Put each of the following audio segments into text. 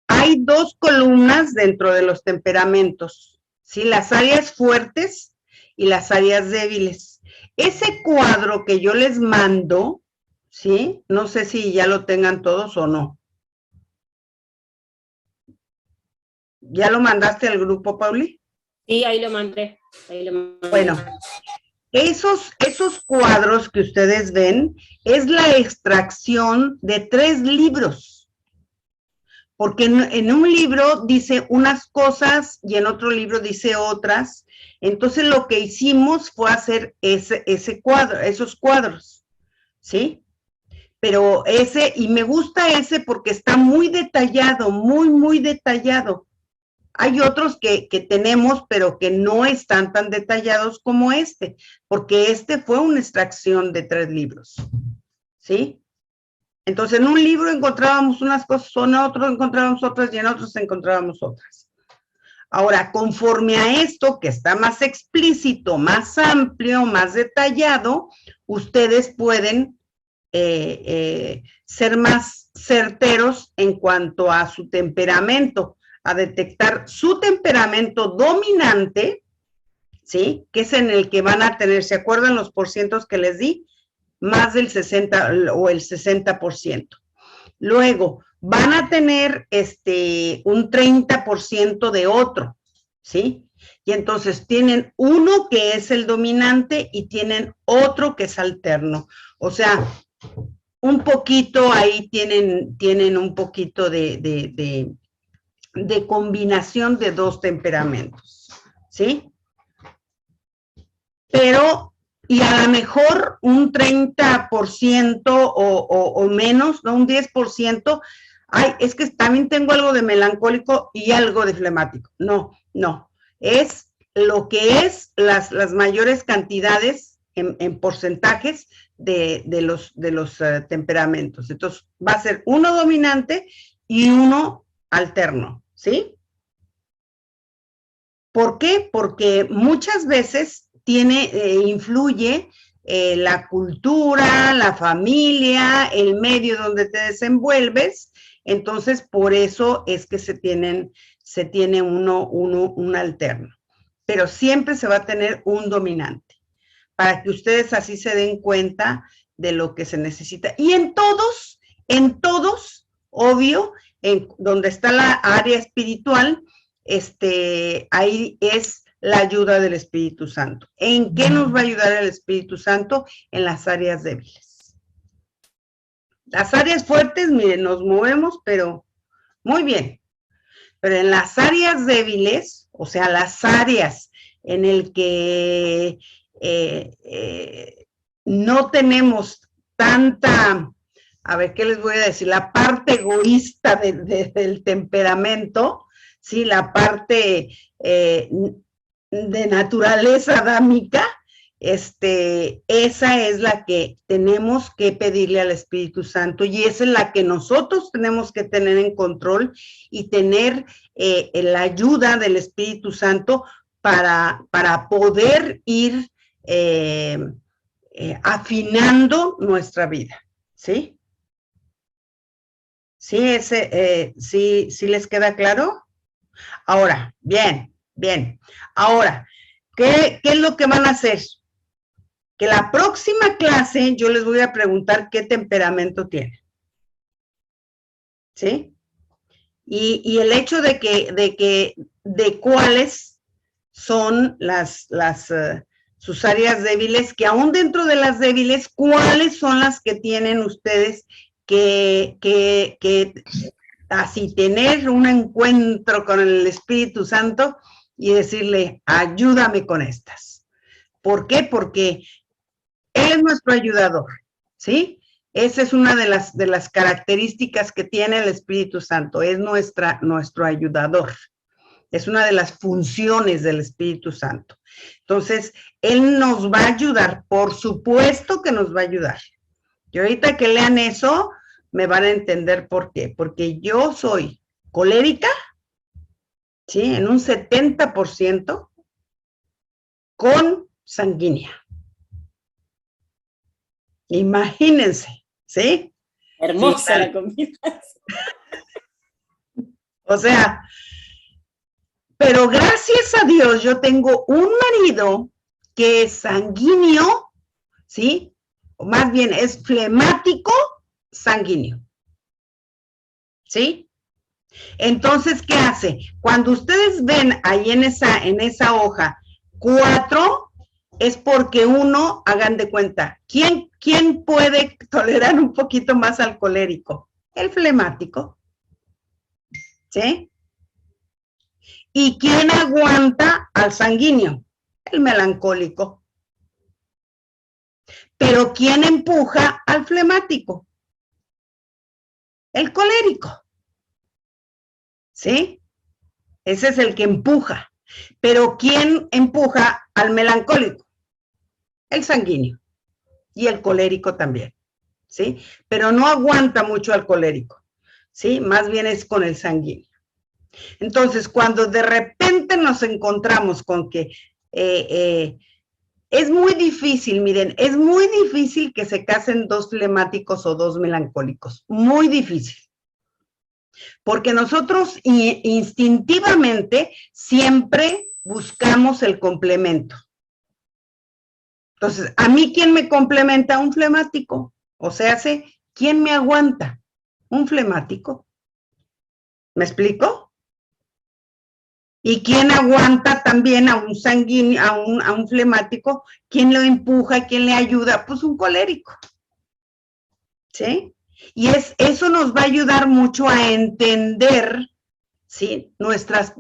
hay dos columnas dentro de los temperamentos, ¿sí? Las áreas fuertes y las áreas débiles. Ese cuadro que yo les mando, ¿sí? No sé si ya lo tengan todos o no. ¿Ya lo mandaste al grupo, Pauli? Sí, ahí lo mandé. Bueno, esos cuadros que ustedes ven es la extracción de 3 libros. Porque en un libro dice unas cosas y en otro libro dice otras. Entonces lo que hicimos fue hacer ese cuadro, esos cuadros, ¿sí? Pero y me gusta ese porque está muy detallado, muy detallado. Hay otros que tenemos, pero que no están tan detallados como porque fue una extracción de 3 libros, ¿sí? Entonces, en un libro encontrábamos unas cosas, en otro encontrábamos otras y en otros encontrábamos otras. Ahora, conforme a esto, que está más explícito, más amplio, más detallado, ustedes pueden ser más certeros en cuanto a su temperamento, a detectar su temperamento dominante, ¿sí? Que es en el que van a tener, ¿se acuerdan los porcientos que les di? Más del 60 o el 60%. Luego, van a tener un 30% de otro, ¿sí? Y entonces tienen uno que es el dominante y tienen otro que es alterno. O sea, un poquito ahí tienen un poquito de combinación de dos temperamentos, ¿sí? Pero, y a lo mejor un 30% o menos, ¿no? Un 10%, ay, es que también tengo algo de melancólico y algo de flemático. No, es lo que es las mayores cantidades en porcentajes de los temperamentos. Entonces, va a ser uno dominante y uno alterno, ¿sí? ¿Por qué? Porque muchas veces influye la cultura, la familia, el medio donde te desenvuelves. Entonces, por eso es que se tiene un alterno. Pero siempre se va a tener un dominante, para que ustedes así se den cuenta de lo que se necesita. Y en todos, obvio, en donde está la área espiritual, ahí es la ayuda del Espíritu Santo. ¿En qué nos va a ayudar el Espíritu Santo? En las áreas débiles. Las áreas fuertes, miren, nos movemos, pero muy bien. Pero en las áreas débiles, o sea, las áreas en el que no tenemos tanta, a ver, ¿qué les voy a decir? La parte egoísta del temperamento, ¿sí? La parte de naturaleza adámica, esa es la que tenemos que pedirle al Espíritu Santo y esa es la que nosotros tenemos que tener en control y tener la ayuda del Espíritu Santo para poder ir afinando nuestra vida, ¿sí? ¿Sí, sí les queda claro? Ahora, bien. Ahora, ¿qué es lo que van a hacer? Que la próxima clase yo les voy a preguntar qué temperamento tienen. ¿Sí? Y el hecho de cuáles son sus áreas débiles, que aún dentro de las débiles, cuáles son las que tienen ustedes que así tener un encuentro con el Espíritu Santo y decirle, ayúdame con estas. ¿Por qué? Porque Él es nuestro ayudador, ¿sí? Esa es una de las características que tiene el Espíritu Santo, es nuestro ayudador. Es una de las funciones del Espíritu Santo. Entonces, Él nos va a ayudar, por supuesto que nos va a ayudar. Y ahorita que lean eso, me van a entender por qué. Porque yo soy colérica, ¿sí? En un 70% con sanguínea. Imagínense, ¿sí? Hermosa Sí, claro. la combinación. O sea, pero gracias a Dios yo tengo un marido que es sanguíneo, ¿sí? O más bien es flemático sanguíneo, ¿sí? Entonces, ¿qué hace? Cuando ustedes ven ahí en esa hoja 4, es porque uno, hagan de cuenta, ¿quién puede tolerar un poquito más al colérico? El flemático, ¿sí? ¿Y quién aguanta al sanguíneo? El melancólico. Pero ¿quién empuja al flemático? El colérico, ¿sí? Ese es el que empuja. Pero ¿quién empuja al melancólico? El sanguíneo. Y el colérico también, ¿sí? Pero no aguanta mucho al colérico, ¿sí? Más bien es con el sanguíneo. Entonces, cuando de repente nos encontramos con que es muy difícil, miren, es muy difícil que se casen dos flemáticos o dos melancólicos, muy difícil. Porque nosotros instintivamente siempre buscamos el complemento. Entonces, ¿a mí quién me complementa? Un flemático. O sea, ¿quién me aguanta? Un flemático. ¿Me explico? ¿Y quién aguanta también a un sanguíneo, a un flemático? ¿Quién lo empuja? ¿Quién le ayuda? Pues un colérico. ¿Sí? Y eso nos va a ayudar mucho a entender, ¿sí? Nuestras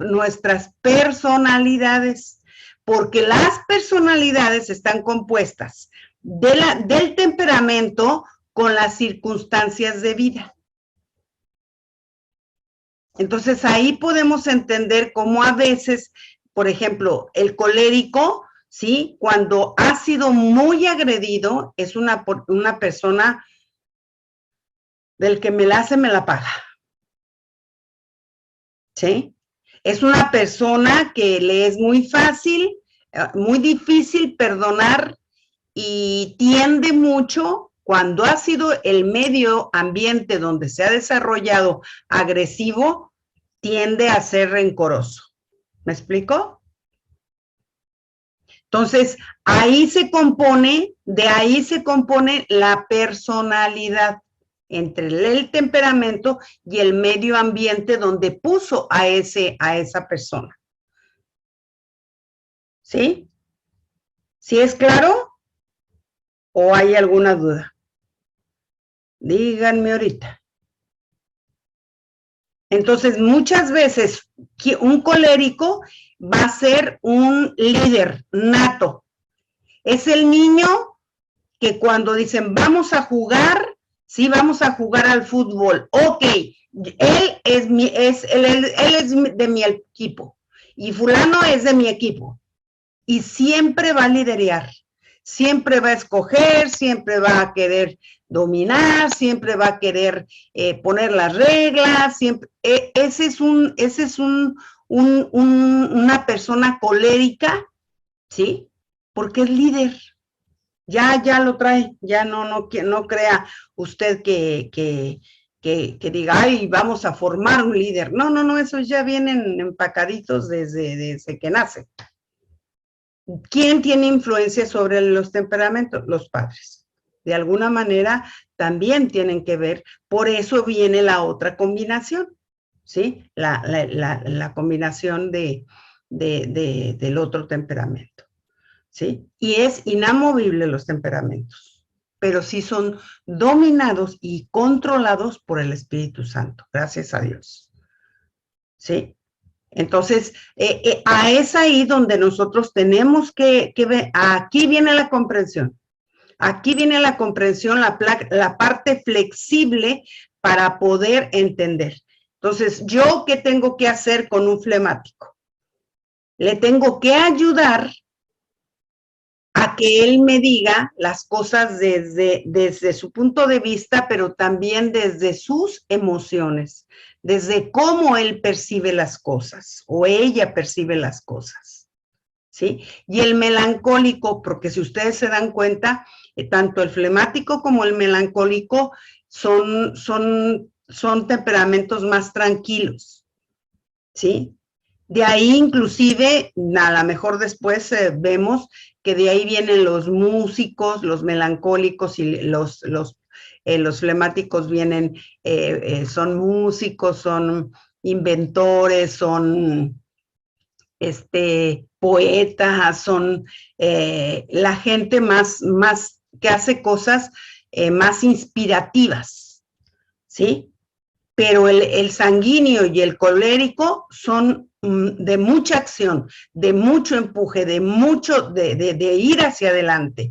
personalidades, porque las personalidades están compuestas del temperamento con las circunstancias de vida. Entonces ahí podemos entender cómo a veces, por ejemplo, el colérico, ¿sí? Cuando ha sido muy agredido, es una persona del que me la hace, me la paga. ¿Sí? Es una persona que le es muy fácil, muy difícil perdonar y tiende mucho, cuando ha sido el medio ambiente donde se ha desarrollado agresivo, tiende a ser rencoroso. ¿Me explico? Entonces, de ahí se compone la personalidad entre el temperamento y el medio ambiente donde puso a esa persona. ¿Sí? ¿Sí es claro? ¿O hay alguna duda? Díganme ahorita. Entonces, muchas veces un colérico va a ser un líder nato. Es el niño que cuando dicen vamos a jugar, sí, vamos a jugar al fútbol. Ok, él es de mi equipo y fulano es de mi equipo. Y siempre va a liderear, siempre va a escoger, siempre va a querer dominar, siempre va a querer poner las reglas, siempre, ese es una persona colérica, ¿sí? Porque es líder. Ya lo trae, ya no crea usted que diga, ay, vamos a formar un líder. No, esos ya vienen empacaditos desde que nace. ¿Quién tiene influencia sobre los temperamentos? Los padres. De alguna manera también tienen que ver, por eso viene la otra combinación, ¿sí? La combinación del otro temperamento. ¿Sí? Y es inamovible los temperamentos, pero sí son dominados y controlados por el Espíritu Santo, gracias a Dios. ¿Sí? Entonces, es ahí donde nosotros tenemos que ver, aquí viene la comprensión, la parte flexible para poder entender. Entonces, ¿yo qué tengo que hacer con un flemático? Le tengo que ayudar a que él me diga las cosas desde su punto de vista, pero también desde sus emociones, desde cómo él percibe las cosas o ella percibe las cosas, ¿sí? Y el melancólico, porque si ustedes se dan cuenta, tanto el flemático como el melancólico son temperamentos más tranquilos, ¿sí? De ahí inclusive, a lo mejor después vemos que de ahí vienen los músicos, los melancólicos y los flemáticos vienen, son músicos, son inventores, son poetas, son la gente más que hace cosas más inspirativas, ¿sí? Pero el sanguíneo y el colérico son de mucha acción, de mucho empuje, de ir hacia adelante.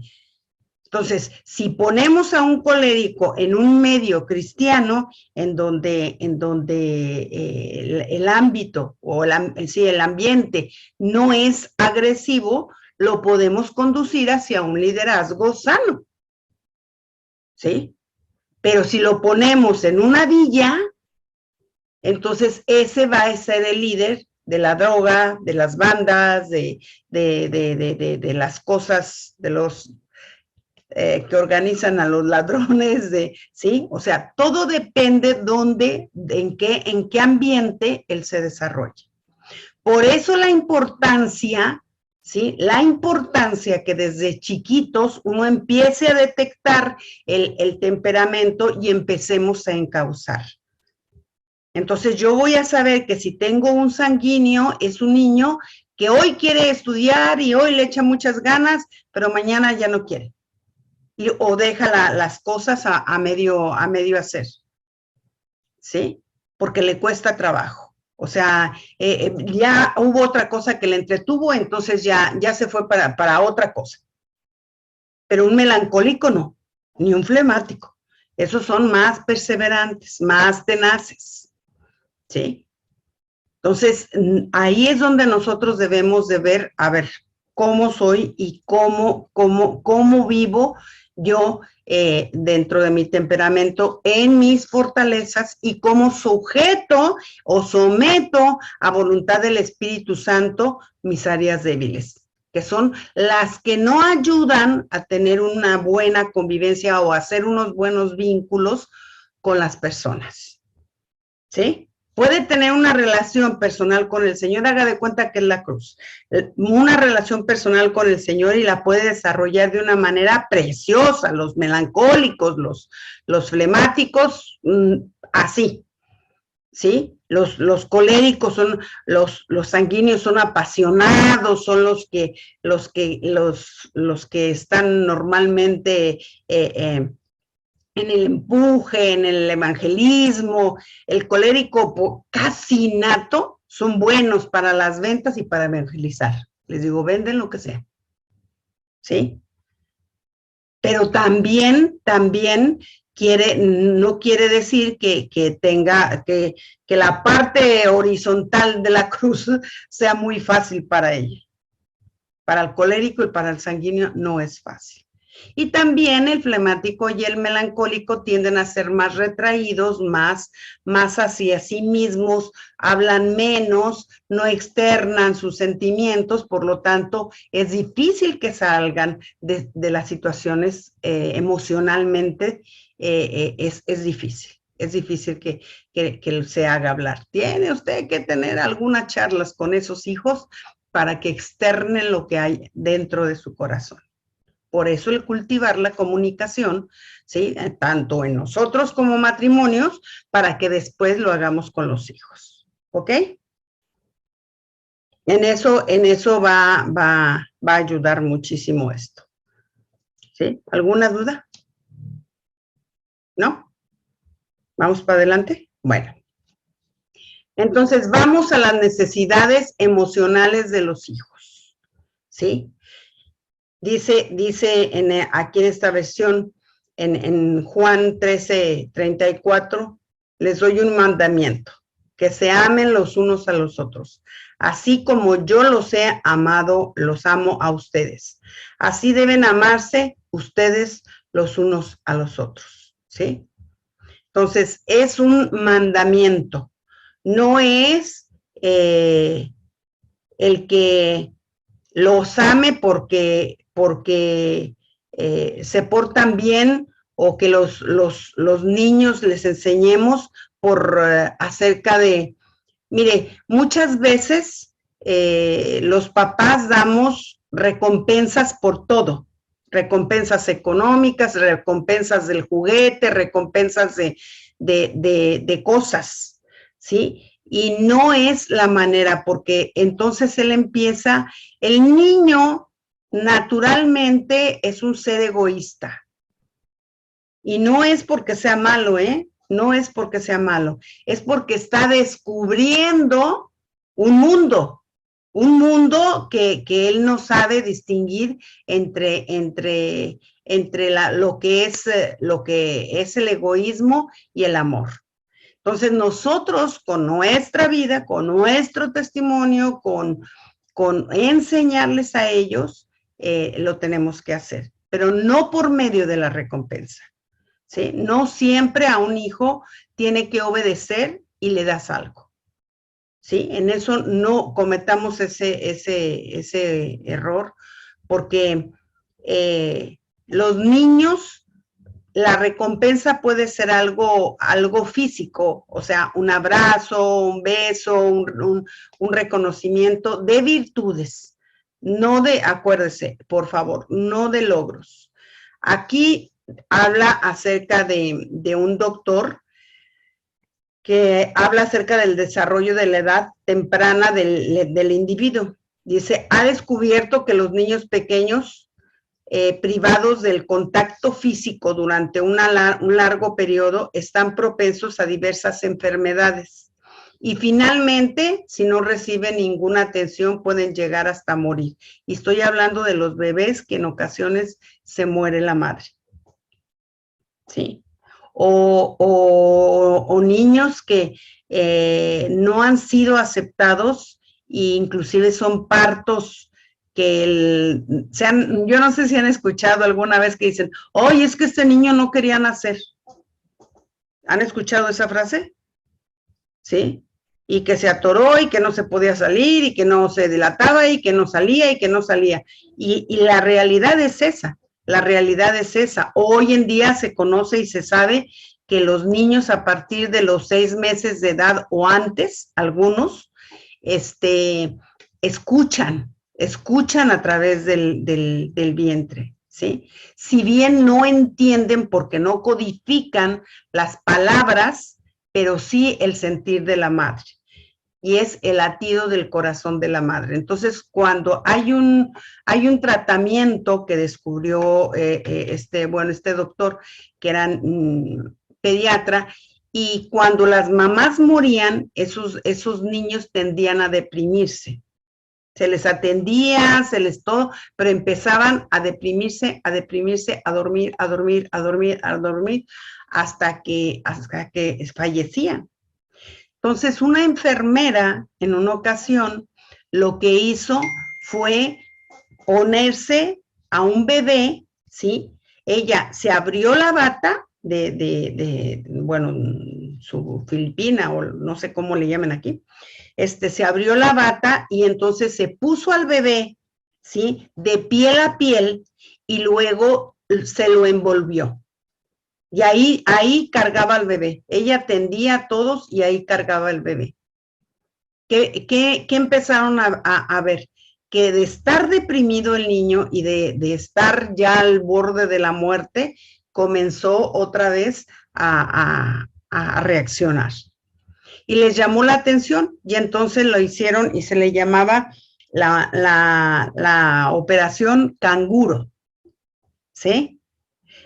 Entonces, si ponemos a un colérico en un medio cristiano, en donde el ámbito o el ambiente no es agresivo, lo podemos conducir hacia un liderazgo sano, ¿sí? Pero si lo ponemos en una villa, entonces ese va a ser el líder de la droga, de las bandas, de las cosas, de los que organizan a los ladrones, ¿sí? O sea, todo depende en qué ambiente él se desarrolla. Por eso la importancia, ¿sí? La importancia que desde chiquitos uno empiece a detectar el temperamento y empecemos a encauzar. Entonces yo voy a saber que si tengo un sanguíneo, es un niño que hoy quiere estudiar y hoy le echa muchas ganas, pero mañana ya no quiere. O deja las cosas a medio hacer, ¿sí? Porque le cuesta trabajo. O sea, ya hubo otra cosa que le entretuvo, entonces ya se fue para otra cosa. Pero un melancólico no, ni un flemático. Esos son más perseverantes, más tenaces, ¿sí? Entonces, ahí es donde nosotros debemos de ver, a ver, cómo soy y cómo vivo yo dentro de mi temperamento, en mis fortalezas y cómo sujeto o someto a voluntad del Espíritu Santo mis áreas débiles, que son las que no ayudan a tener una buena convivencia o a hacer unos buenos vínculos con las personas, ¿sí? Puede tener una relación personal con el Señor, haga de cuenta que es la cruz, una relación personal con el Señor y la puede desarrollar de una manera preciosa, los melancólicos, los flemáticos, así, ¿sí? Los coléricos son, los sanguíneos son apasionados, son los que están normalmente en el empuje, en el evangelismo. El colérico casi nato son buenos para las ventas y para evangelizar. Les digo, venden lo que sea, ¿sí? Pero también no quiere decir que la parte horizontal de la cruz sea muy fácil para ella. Para el colérico y para el sanguíneo no es fácil. Y también el flemático y el melancólico tienden a ser más retraídos, más hacia sí mismos, hablan menos, no externan sus sentimientos, por lo tanto es difícil que salgan de las situaciones emocionalmente, es difícil. Es difícil que se haga hablar. Tiene usted que tener algunas charlas con esos hijos para que externen lo que hay dentro de su corazón. Por eso el cultivar la comunicación, ¿sí? Tanto en nosotros como matrimonios, para que después lo hagamos con los hijos, ¿ok? En eso va a ayudar muchísimo esto, ¿sí? ¿Alguna duda? ¿No? ¿Vamos para adelante? Bueno. Entonces, vamos a las necesidades emocionales de los hijos, ¿sí? Dice aquí en esta versión, en Juan 13:34, les doy un mandamiento, que se amen los unos a los otros. Así como yo los he amado, los amo a ustedes. Así deben amarse ustedes los unos a los otros, ¿sí? Entonces, es un mandamiento. No es el que los ame porque se portan bien o que los niños les enseñemos acerca de, mire, muchas veces los papás damos recompensas por todo, recompensas económicas, recompensas del juguete, recompensas de cosas, ¿sí? Y no es la manera, porque entonces el niño naturalmente es un ser egoísta. Y no es porque sea malo, ¿eh? No es porque sea malo, es porque está descubriendo un mundo que él no sabe distinguir entre lo que es el egoísmo y el amor. Entonces nosotros con nuestra vida, con nuestro testimonio, con enseñarles a ellos, lo tenemos que hacer, pero no por medio de la recompensa. ¿Sí? No siempre a un hijo tiene que obedecer y le das algo. ¿Sí? En eso no cometamos ese error, porque los niños, la recompensa puede ser algo físico, o sea, un abrazo, un beso, un reconocimiento de virtudes, no de, acuérdese, por favor, no de logros. Aquí habla acerca de un doctor que habla acerca del desarrollo de la edad temprana del individuo. Dice, ha descubierto que los niños pequeños privados del contacto físico durante un largo periodo están propensos a diversas enfermedades. Y finalmente, si no reciben ninguna atención, pueden llegar hasta morir. Y estoy hablando de los bebés que en ocasiones se muere la madre. ¿Sí? O niños que no han sido aceptados e inclusive son partos que yo no sé si han escuchado alguna vez que dicen, oye, es que este niño no quería nacer. ¿Han escuchado esa frase? ¿Sí? Y que se atoró y que no se podía salir y que no se dilataba y que no salía y que no salía. Y la realidad es esa. La realidad es esa. Hoy en día se conoce y se sabe que los niños a partir de los 6 meses de edad o antes, algunos, escuchan a través del vientre, ¿sí? Si bien no entienden porque no codifican las palabras, pero sí el sentir de la madre. Y es el latido del corazón de la madre. Entonces, cuando hay un tratamiento que descubrió este doctor, que era pediatra, y cuando las mamás morían, esos niños tendían a deprimirse. Se les atendía, todo, pero empezaban a deprimirse, a dormir, hasta que fallecían. Entonces, una enfermera, en una ocasión, lo que hizo fue ponerse a un bebé, ¿sí? Ella se abrió la bata su filipina, o no sé cómo le llaman aquí, se abrió la bata y entonces se puso al bebé, ¿sí? De piel a piel y luego se lo envolvió. Y ahí cargaba al bebé. Ella atendía a todos y ahí cargaba el bebé. ¿Qué empezaron a ver? Que de estar deprimido el niño y de estar ya al borde de la muerte, comenzó otra vez a reaccionar. Y les llamó la atención y entonces lo hicieron y se le llamaba la operación canguro, ¿sí?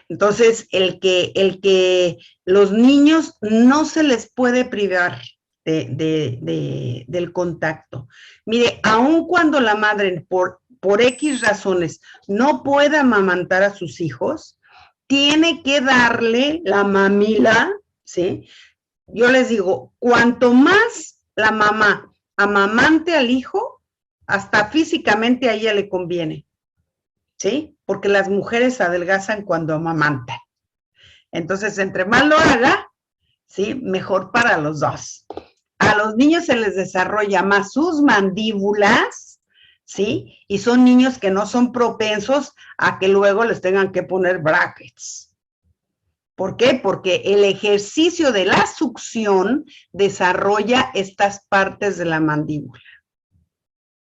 Entonces, el que los niños no se les puede privar del contacto. Mire, aun cuando la madre por X razones no pueda amamantar a sus hijos, tiene que darle la mamila, ¿sí? Yo les digo, cuanto más la mamá amamante al hijo, hasta físicamente a ella le conviene, ¿sí? Porque las mujeres adelgazan cuando amamantan. Entonces, entre más lo haga, ¿sí? Mejor para los dos. A los niños se les desarrolla más sus mandíbulas, ¿sí? Y son niños que no son propensos a que luego les tengan que poner brackets. ¿Por qué? Porque el ejercicio de la succión desarrolla estas partes de la mandíbula.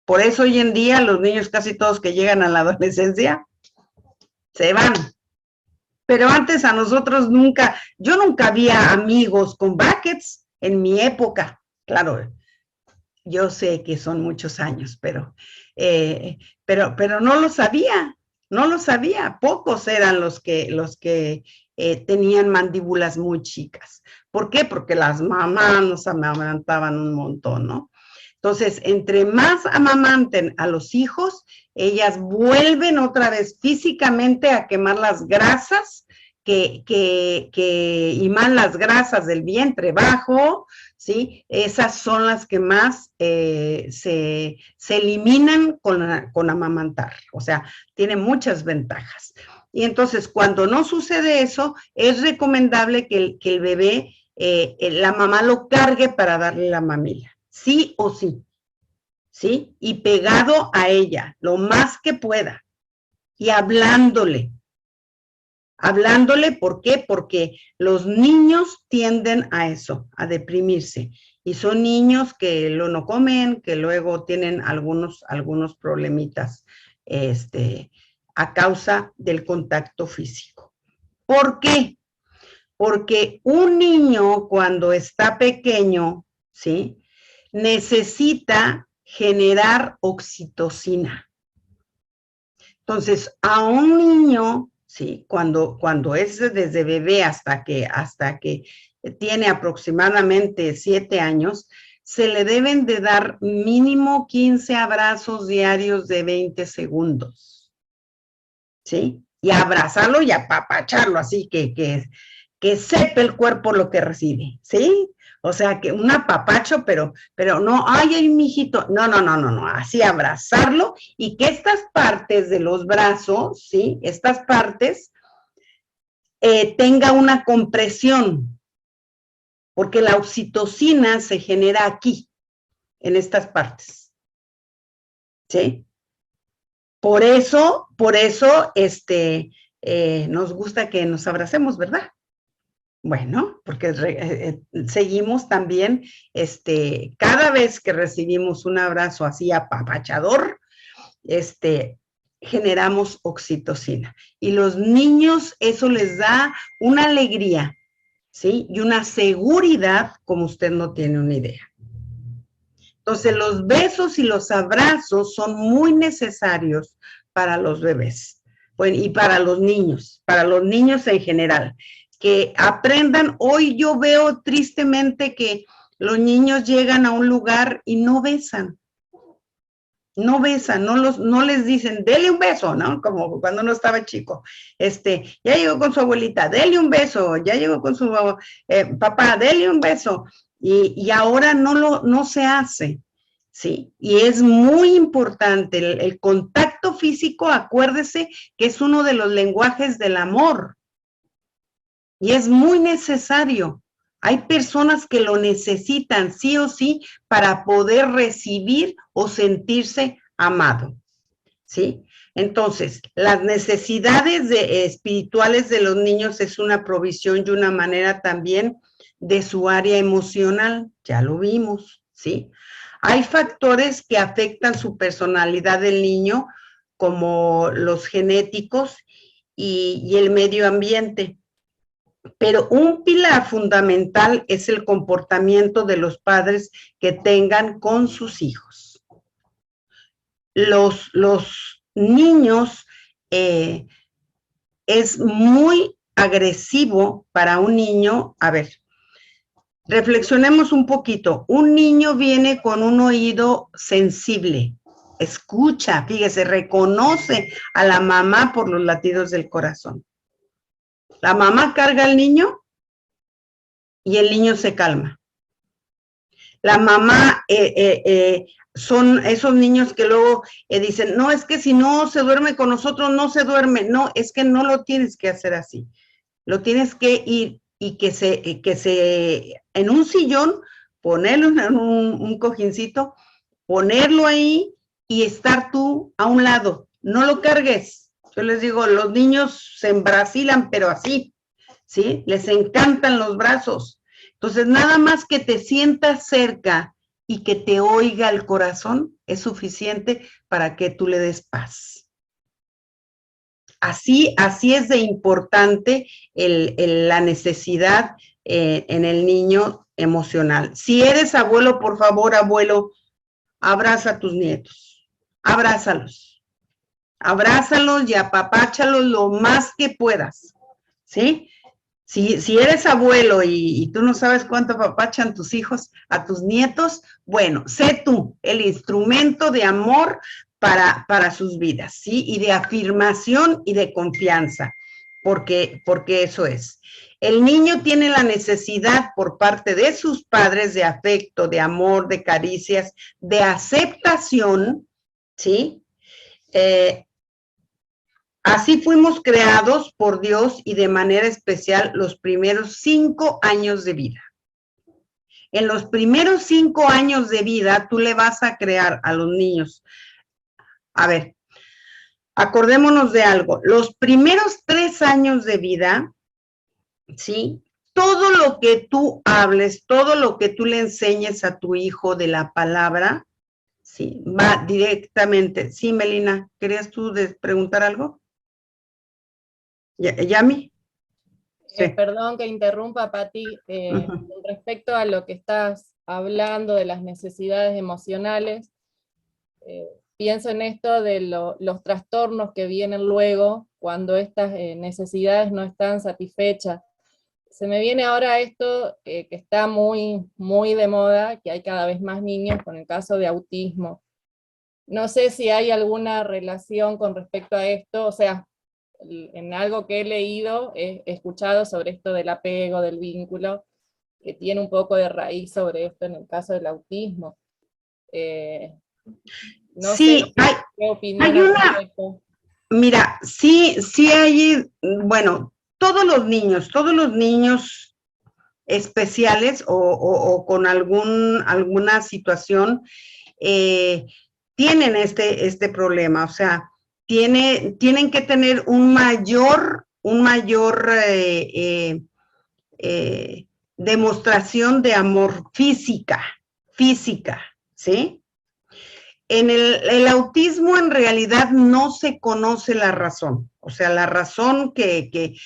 Por eso hoy en día los niños casi todos que llegan a la adolescencia se van. Pero antes a nosotros yo nunca había amigos con brackets en mi época. Claro, yo sé que son muchos años, pero no lo sabía, no lo sabía. Pocos eran los que tenían mandíbulas muy chicas. ¿Por qué? Porque las mamás nos amamantaban un montón, ¿no? Entonces, entre más amamanten a los hijos, ellas vuelven otra vez físicamente a quemar las grasas y más las grasas del vientre bajo, ¿sí? Esas son las que más se eliminan con amamantar. O sea, tiene muchas ventajas. Y entonces, cuando no sucede eso, es recomendable que el bebé, la mamá lo cargue para darle la mamila. Sí o sí, ¿sí? Y pegado a ella, lo más que pueda. Y hablándole. Hablándole, ¿por qué? Porque los niños tienden a eso, a deprimirse. Y son niños que no comen, que luego tienen algunos problemitas a causa del contacto físico. ¿Por qué? Porque un niño cuando está pequeño, ¿sí? Necesita generar oxitocina. Entonces, a un niño, ¿sí? Cuando es desde bebé hasta que tiene aproximadamente 7 años, se le deben de dar mínimo 15 abrazos diarios de 20 segundos, ¿sí? Y abrazarlo y apapacharlo, así que sepa el cuerpo lo que recibe, ¿sí? O sea, que un apapacho, pero no, ay, mijito, no, así abrazarlo y que estas partes de los brazos, ¿sí? Estas partes tenga una compresión, porque la oxitocina se genera aquí, en estas partes, ¿sí? Por eso, nos gusta que nos abracemos, ¿verdad? Bueno, porque seguimos también, cada vez que recibimos un abrazo así apapachador, generamos oxitocina. Y los niños eso les da una alegría, ¿sí? Y una seguridad como usted no tiene una idea. Entonces, los besos y los abrazos son muy necesarios para los bebés, bueno, y para los niños en general. Que aprendan, hoy yo veo tristemente que los niños llegan a un lugar y no besan, no les dicen, dele un beso, ¿no? Como cuando uno estaba chico, ya llegó con su abuelita, dele un beso, ya llegó con su papá, dele un beso, y ahora no se hace, ¿sí? Y es muy importante, el contacto físico, acuérdese que es uno de los lenguajes del amor, y es muy necesario. Hay personas que lo necesitan sí o sí para poder recibir o sentirse amado, ¿sí? Entonces, las necesidades espirituales de los niños es una provisión y una manera también de su área emocional, ya lo vimos, ¿sí? Hay factores que afectan su personalidad del niño, como los genéticos y el medio ambiente. Pero un pilar fundamental es el comportamiento de los padres que tengan con sus hijos. Los niños es muy agresivo para un niño. A ver, reflexionemos un poquito. Un niño viene con un oído sensible, escucha, fíjese, reconoce a la mamá por los latidos del corazón. La mamá carga al niño y el niño se calma. La mamá son esos niños que luego dicen, no, es que si no se duerme con nosotros, no se duerme. No, es que no lo tienes que hacer así. Lo tienes que ir y en un sillón, ponerlo en un cojincito, ponerlo ahí y estar tú a un lado. No lo cargues. Yo les digo, los niños se embrasilan, pero así. ¿sí? Les encantan los brazos. Entonces, nada más que te sientas cerca y que te oiga el corazón es suficiente para que tú le des paz. Así es de importante la necesidad en el niño emocional. Si eres abuelo, por favor, abuelo, abraza a tus nietos, abrázalos, abrázalos y apapáchalos lo más que puedas, ¿sí? Si eres abuelo y tú no sabes cuánto apapachan tus hijos a tus nietos, bueno, sé tú el instrumento de amor para sus vidas, ¿sí? Y de afirmación y de confianza, porque eso es. El niño tiene la necesidad por parte de sus padres de afecto, de amor, de caricias, de aceptación, ¿sí? Así fuimos creados por Dios y de manera especial los primeros 5 años de vida. En los primeros 5 años de vida, tú le vas a crear a los niños. A ver, acordémonos de algo. Los primeros 3 años de vida, ¿sí? Todo lo que tú hables, todo lo que tú le enseñes a tu hijo de la palabra, ¿sí? Va directamente. Sí, Melina, ¿querías tú preguntar algo? ¿Yami? Sí. Perdón que interrumpa, Pati, con respecto a lo que estás hablando de las necesidades emocionales, pienso en esto de los trastornos que vienen luego cuando estas necesidades no están satisfechas. Se me viene ahora esto que está muy, muy de moda, que hay cada vez más niños con el caso de autismo. No sé si hay alguna relación con respecto a esto, o sea, en algo que he leído, he escuchado sobre esto del apego, del vínculo, que tiene un poco de raíz sobre esto en el caso del autismo. No Sí, sé qué opinión hay una, mira, sí hay, bueno, todos los niños especiales o con alguna situación tienen este problema, o sea, tienen que tener un mayor demostración de amor física, ¿sí? En el autismo en realidad no se conoce la razón, o sea, la razón que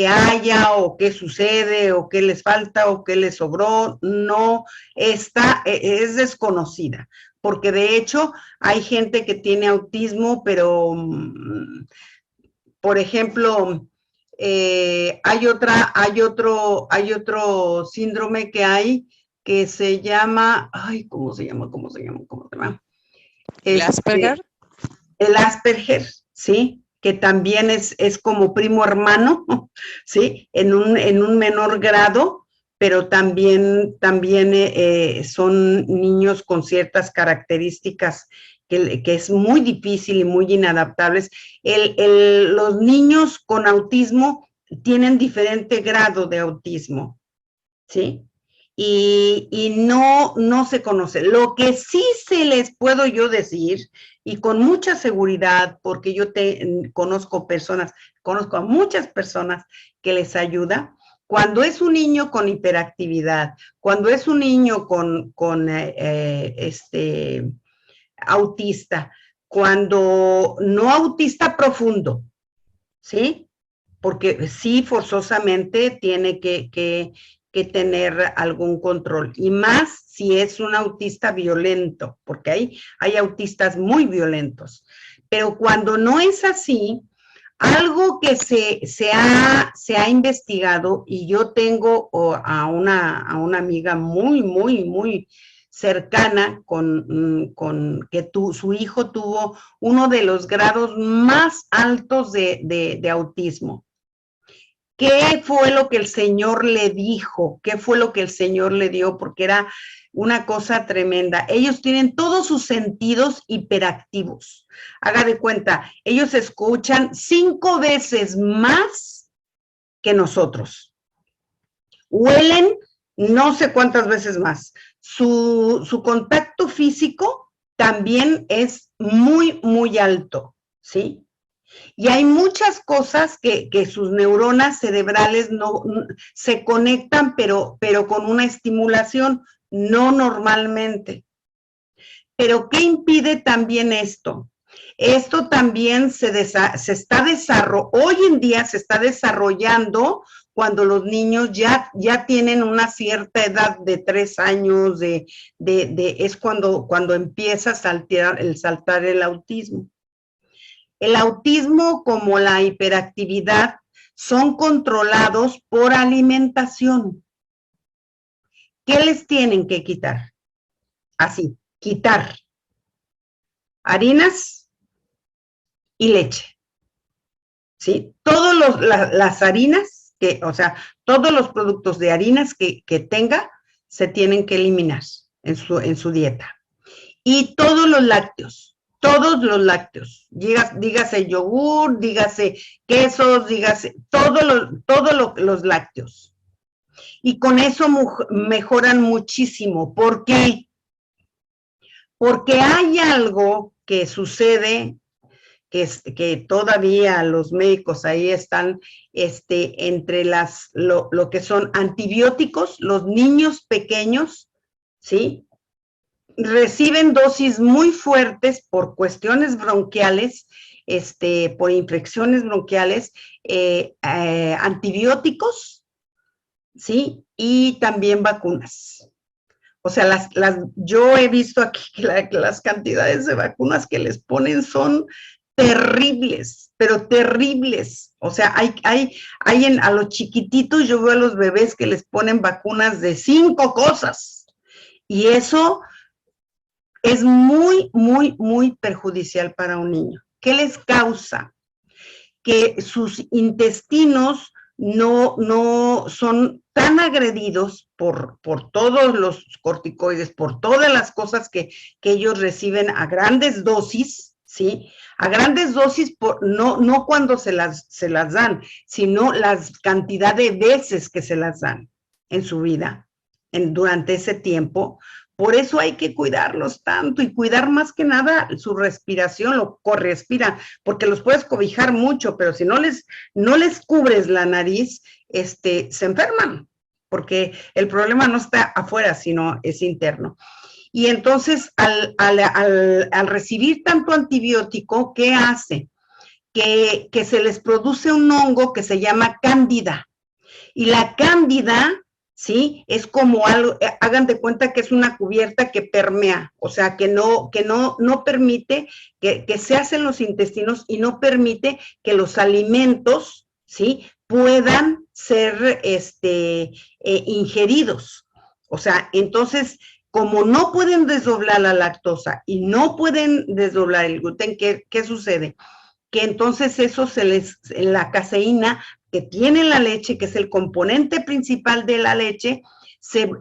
haya o qué sucede o qué les falta o qué les sobró, no está, es desconocida, porque de hecho hay gente que tiene autismo, pero, por ejemplo, hay otro síndrome que se llama, ay, ¿cómo se llama? ¿El Asperger? El Asperger, ¿sí? Que también es como primo hermano, ¿sí? En un menor grado, pero también son niños con ciertas características que es muy difícil y muy inadaptables. Los niños con autismo tienen diferente grado de autismo, ¿sí? Y no se conoce. Lo que sí se les puedo yo decir, y con mucha seguridad, porque yo conozco a muchas personas que les ayuda, cuando es un niño con hiperactividad, cuando es un niño con autista, cuando no autista profundo, ¿sí? Porque sí forzosamente tiene que tener algún control, y más si es un autista violento, porque hay autistas muy violentos. Pero cuando no es así, algo que se ha investigado, y yo tengo a una amiga muy cercana con que su hijo tuvo uno de los grados más altos de autismo. ¿Qué fue lo que el Señor le dijo? ¿Qué fue lo que el Señor le dio? Porque era una cosa tremenda. Ellos tienen todos sus sentidos hiperactivos. Haga de cuenta, ellos escuchan 5 veces más que nosotros. Huelen no sé cuántas veces más. Su contacto físico también es muy alto, ¿sí? Y hay muchas cosas que sus neuronas cerebrales no se conectan, pero con una estimulación, no normalmente. Pero ¿qué impide también esto? Esto también hoy en día se está desarrollando cuando los niños ya tienen una cierta edad de 3 años, es cuando empieza a saltar el autismo. El autismo como la hiperactividad son controlados por alimentación. ¿Qué les tienen que quitar? Así, quitar harinas y leche. ¿Sí? Las harinas, o sea, todos los productos de harinas que tenga, se tienen que eliminar en su dieta. Y todos los lácteos, dígase yogur, dígase quesos, dígase, todos los lácteos. Y con eso mejoran muchísimo. ¿Por qué? Porque hay algo que sucede, que todavía los médicos ahí están entre lo que son antibióticos, los niños pequeños, ¿sí? Reciben dosis muy fuertes por cuestiones bronquiales, por infecciones bronquiales, antibióticos, ¿sí? Y también vacunas. O sea, yo he visto aquí que las cantidades de vacunas que les ponen son terribles, pero terribles. O sea, a los chiquititos, yo veo a los bebés que les ponen vacunas de 5 cosas. Y eso es muy, muy, muy perjudicial para un niño. ¿Qué les causa? Que sus intestinos no son tan agredidos por todos los corticoides, por todas las cosas que ellos reciben a grandes dosis, ¿sí? A grandes dosis, no cuando se las dan, sino la cantidad de veces que se las dan en su vida, durante ese tiempo. Por eso hay que cuidarlos tanto y cuidar más que nada su respiración, lo correspiran, porque los puedes cobijar mucho, pero si no les cubres la nariz, se enferman, porque el problema no está afuera, sino es interno. Y entonces, al recibir tanto antibiótico, ¿qué hace? Que se les produce un hongo que se llama cándida. Y la cándida, ¿sí? Es como algo, hagan de cuenta que es una cubierta que permea, o sea, que no permite que se hacen los intestinos y no permite que los alimentos, ¿sí? Puedan ser ingeridos. O sea, entonces, como no pueden desdoblar la lactosa y no pueden desdoblar el gluten, ¿qué sucede? Que entonces eso la caseína que tiene la leche, que es el componente principal de la leche,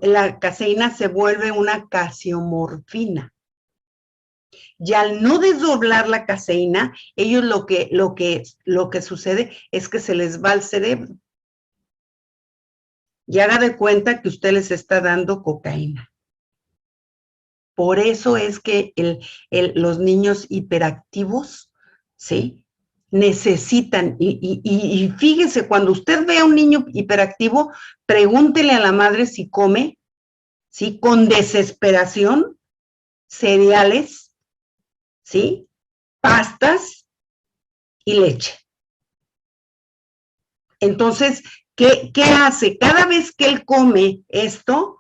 la caseína se vuelve una casiomorfina. Y al no desdoblar la caseína, ellos lo que sucede es que se les va al cerebro. Y haga de cuenta que usted les está dando cocaína. Por eso es que los niños hiperactivos, ¿sí? Necesitan, y fíjese, cuando usted ve a un niño hiperactivo, pregúntele a la madre si come, ¿sí? Con desesperación, cereales, ¿sí? Pastas y leche. Entonces, ¿qué hace? Cada vez que él come esto,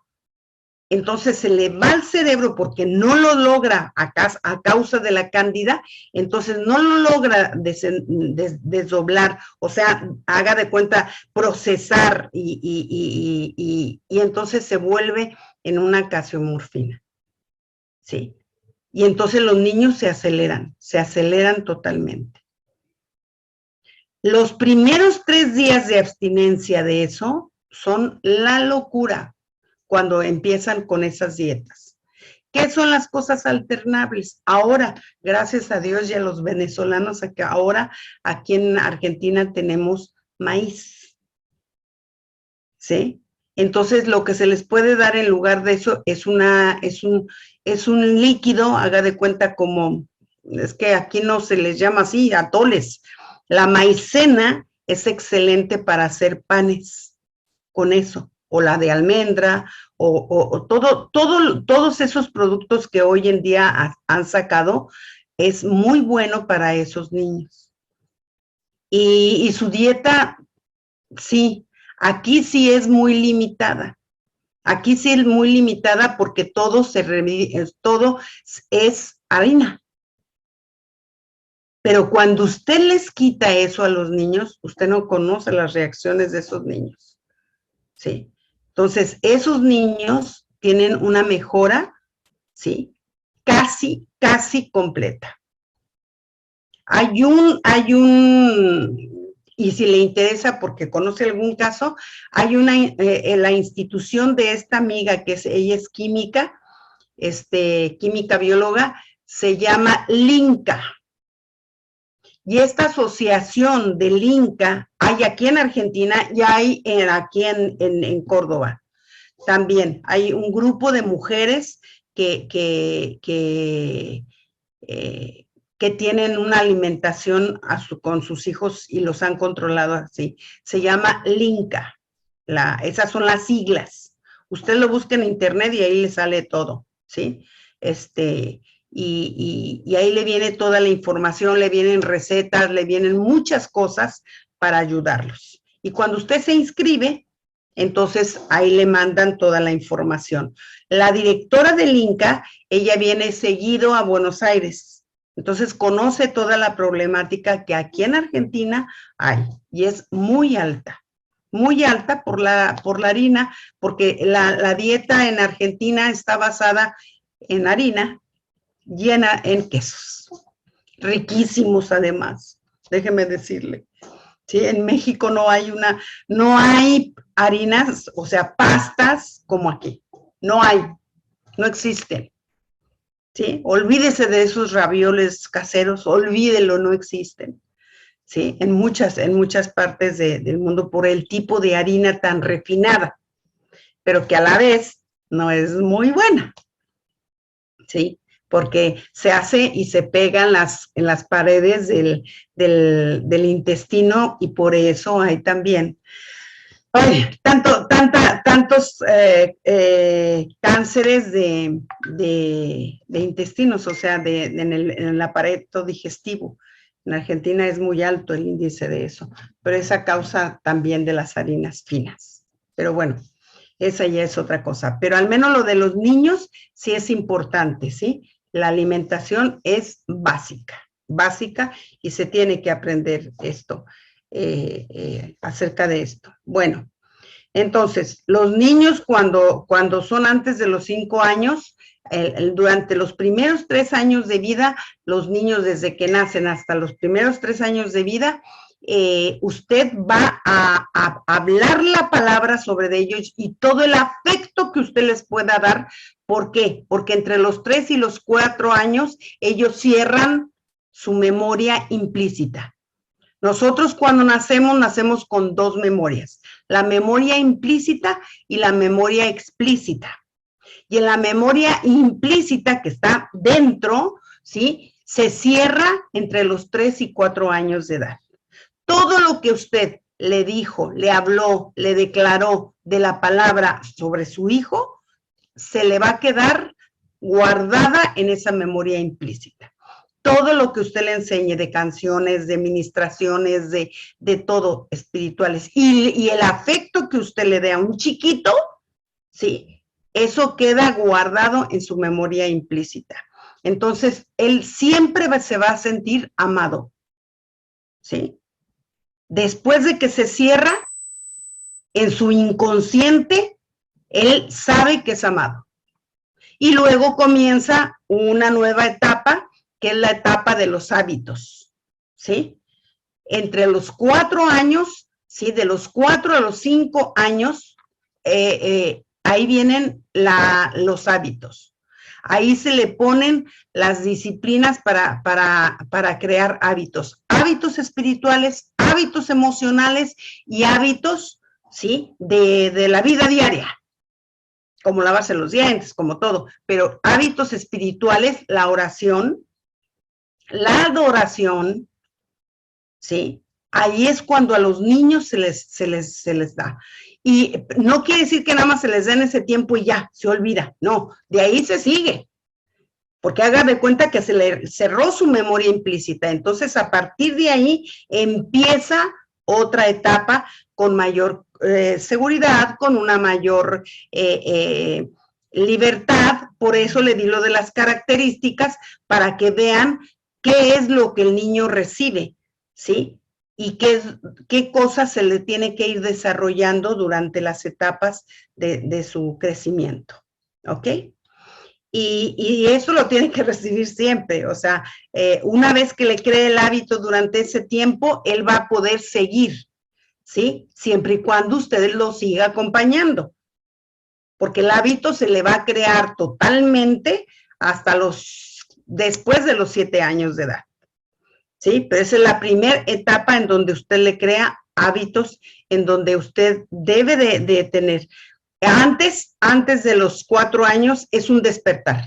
entonces se le va al cerebro porque no lo logra a causa de la cándida, entonces no lo logra desdoblar, o sea, haga de cuenta, procesar y entonces se vuelve en una casiomorfina, ¿sí? Y entonces los niños se aceleran totalmente. Los primeros 3 días de abstinencia de eso son la locura, cuando empiezan con esas dietas. ¿Qué son las cosas alternables? Ahora, gracias a Dios y a los venezolanos, ahora aquí en Argentina tenemos maíz, ¿sí? Entonces, lo que se les puede dar en lugar de eso es un líquido, haga de cuenta como, es que aquí no se les llama así, atoles, La maicena es excelente para hacer panes con eso, o la de almendra, todos esos productos que hoy en día han sacado, es muy bueno para esos niños. Y su dieta, sí, aquí sí es muy limitada. Aquí sí es muy limitada porque todo es harina. Pero cuando usted les quita eso a los niños, usted no conoce las reacciones de esos niños. ¿Sí? Entonces, esos niños tienen una mejora, ¿sí? Casi completa. Y si le interesa porque conoce algún caso, hay en la institución de esta amiga, ella es química, química bióloga, se llama LINCA. Y esta asociación del INCA hay aquí en Argentina y hay aquí en Córdoba. También hay un grupo de mujeres que tienen una alimentación con sus hijos y los han controlado así. Se llama LINCA. Esas son las siglas. Usted lo busca en internet y ahí le sale todo, ¿sí? Y ahí le viene toda la información, le vienen recetas, le vienen muchas cosas para ayudarlos. Y cuando usted se inscribe, entonces ahí le mandan toda la información. La directora del INCA, ella viene seguido a Buenos Aires, entonces conoce toda la problemática que aquí en Argentina hay, y es muy alta por la harina, porque la dieta en Argentina está basada en harina, llena en quesos, riquísimos además, déjeme decirle. ¿Sí? En México no hay harinas, o sea, pastas como aquí. No existen. ¿Sí? Olvídese de esos ravioles caseros, olvídelo, no existen. ¿Sí? En muchas partes del mundo por el tipo de harina tan refinada, pero que a la vez no es muy buena. ¿Sí? Porque se hace y se pega en las paredes del intestino y por eso hay también tantos cánceres de intestinos, o sea, en el aparato digestivo. En Argentina es muy alto el índice de eso, pero es a causa también de las harinas finas. Pero bueno, esa ya es otra cosa. Pero al menos lo de los niños sí es importante, ¿sí? La alimentación es básica y se tiene que aprender esto, acerca de esto. Bueno, entonces, los niños cuando son antes de los 5 años, durante los primeros 3 años de vida, los niños desde que nacen hasta los primeros 3 años de vida, usted va a hablar la palabra sobre ellos y todo el afecto que usted les pueda dar. ¿Por qué? Porque entre los 3 y los 4 años, ellos cierran su memoria implícita. Nosotros cuando nacemos con 2 memorias, la memoria implícita y la memoria explícita. Y en la memoria implícita que está dentro, ¿sí? Se cierra entre los 3 y 4 años de edad. Todo lo que usted le dijo, le habló, le declaró de la palabra sobre su hijo, se le va a quedar guardada en esa memoria implícita. Todo lo que usted le enseñe de canciones, de ministraciones, de todo, espirituales, y el afecto que usted le dé a un chiquito, ¿sí? Eso queda guardado en su memoria implícita. Entonces, él siempre se va a sentir amado, ¿sí? Después de que se cierra, en su inconsciente, él sabe que es amado. Y luego comienza una nueva etapa, que es la etapa de los hábitos, ¿sí? Entre los 4 años, ¿sí? De los 4 a los 5 años, ahí vienen los hábitos. Ahí se le ponen las disciplinas para crear hábitos. Hábitos espirituales, hábitos emocionales y hábitos, ¿sí? De la vida diaria, como lavarse los dientes, como todo. Pero hábitos espirituales, la oración, la adoración, ¿sí? Ahí es cuando a los niños se les da. Y no quiere decir que nada más se les da en ese tiempo y ya, se olvida. No, de ahí se sigue. Porque haga de cuenta que se le cerró su memoria implícita. Entonces, a partir de ahí empieza otra etapa con mayor seguridad, con una mayor libertad. Por eso le di lo de las características, para que vean qué es lo que el niño recibe, ¿sí? Y qué cosas se le tiene que ir desarrollando durante las etapas de su crecimiento, ¿ok? Y eso lo tiene que recibir siempre, o sea, una vez que le cree el hábito durante ese tiempo, él va a poder seguir, ¿sí? Siempre y cuando usted lo siga acompañando, porque el hábito se le va a crear totalmente hasta después de los 7 años de edad, ¿sí? Pero esa es la primera etapa en donde usted le crea hábitos, en donde usted debe de tener. Antes de los 4 años es un despertar.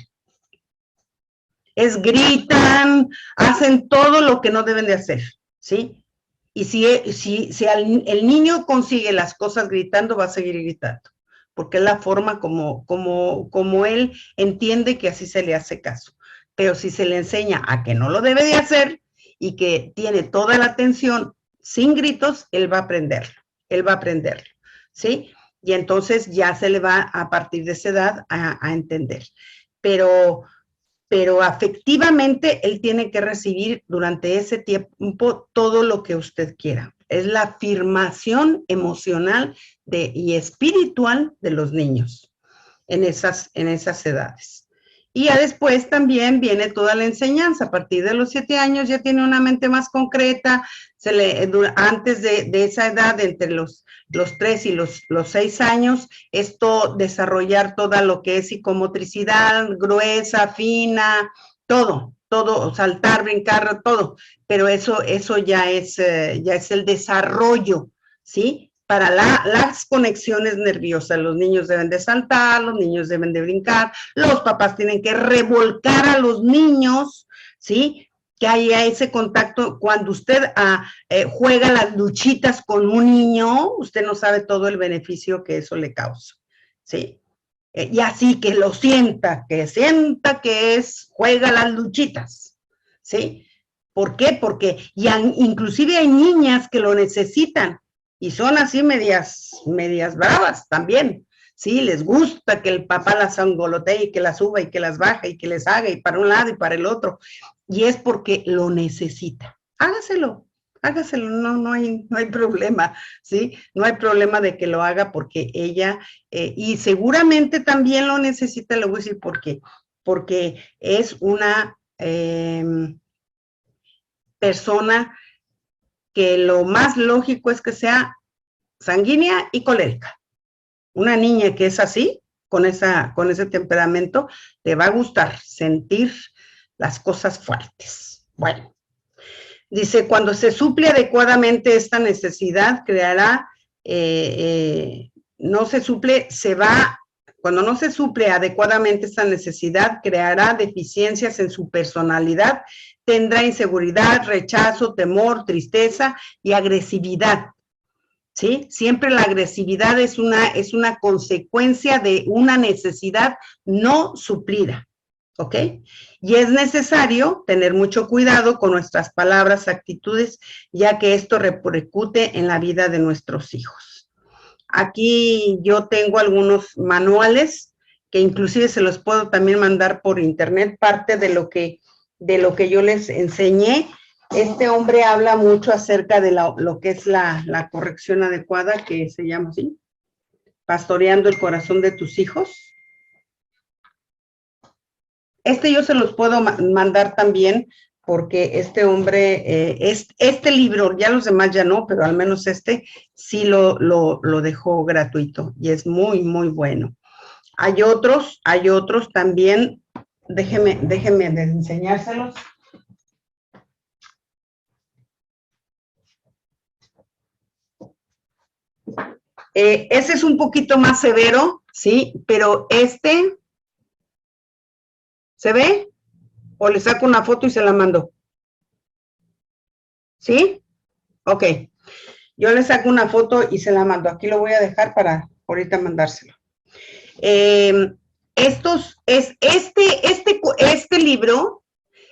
Gritan, hacen todo lo que no deben de hacer, ¿sí? Y si el niño consigue las cosas gritando, va a seguir gritando, porque es la forma como él entiende que así se le hace caso. Pero si se le enseña a que no lo debe de hacer y que tiene toda la atención sin gritos, él va a aprenderlo, ¿sí? Y entonces ya se le va a partir de esa edad a entender. Pero afectivamente él tiene que recibir durante ese tiempo todo lo que usted quiera. Es la afirmación emocional y espiritual de los niños en esas edades. Y ya después también viene toda la enseñanza. A partir de los 7 años ya tiene una mente más concreta. Antes de esa edad, entre los 3 y los 6 años, desarrollar toda lo que es psicomotricidad, gruesa, fina, todo, saltar, brincar, todo. Pero eso ya es el desarrollo, ¿sí? Para las conexiones nerviosas. Los niños deben de saltar, los niños deben de brincar, los papás tienen que revolcar a los niños, ¿sí? Que haya ese contacto. Cuando usted juega las luchitas con un niño, usted no sabe todo el beneficio que eso le causa, ¿sí? Y así que lo sienta, que juega las luchitas, ¿sí? ¿Por qué? Porque inclusive hay niñas que lo necesitan, y son así medias bravas también, ¿sí? Les gusta que el papá las angolotee y que las suba y que las baja y que les haga y para un lado y para el otro, y es porque lo necesita. Hágaselo, no hay problema, ¿sí? No hay problema de que lo haga, porque ella, y seguramente también lo necesita. Le voy a decir por qué. Porque es una persona que lo más lógico es que sea sanguínea y colérica. Una niña que es así, con ese temperamento, le va a gustar sentir las cosas fuertes. Bueno, dice, cuando se suple adecuadamente esta necesidad, creará, cuando no se suple adecuadamente esta necesidad, creará deficiencias en su personalidad, tendrá inseguridad, rechazo, temor, tristeza y agresividad, ¿sí? Siempre la agresividad es una consecuencia de una necesidad no suplida, ¿ok? Y es necesario tener mucho cuidado con nuestras palabras, actitudes, ya que esto repercute en la vida de nuestros hijos. Aquí yo tengo algunos manuales que inclusive se los puedo también mandar por internet, parte de lo que yo les enseñé. Este hombre habla mucho acerca de lo que es la corrección adecuada, que se llama así, pastoreando el corazón de tus hijos. Yo se los puedo mandar también, porque este hombre, este libro, ya los demás ya no, pero al menos sí lo dejó gratuito y es muy, muy bueno. Hay otros también, déjenme enseñárselos. Ese es un poquito más severo, ¿sí? Pero ¿se ve? O le saco una foto y se la mando. ¿Sí? Ok, yo le saco una foto y se la mando. Aquí lo voy a dejar para ahorita mandárselo.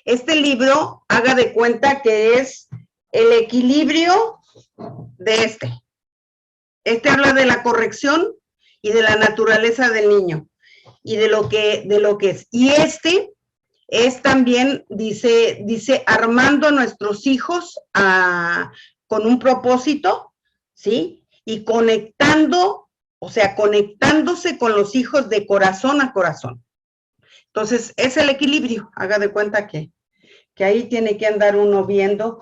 Este libro, haga de cuenta que es el equilibrio de este. Este habla de la corrección y de la naturaleza del niño y de lo que es. Y este es también, dice armando a nuestros hijos con un propósito, ¿sí? Y conectando, o sea, conectándose con los hijos de corazón a corazón. Entonces, es el equilibrio. Haga de cuenta que ahí tiene que andar uno viendo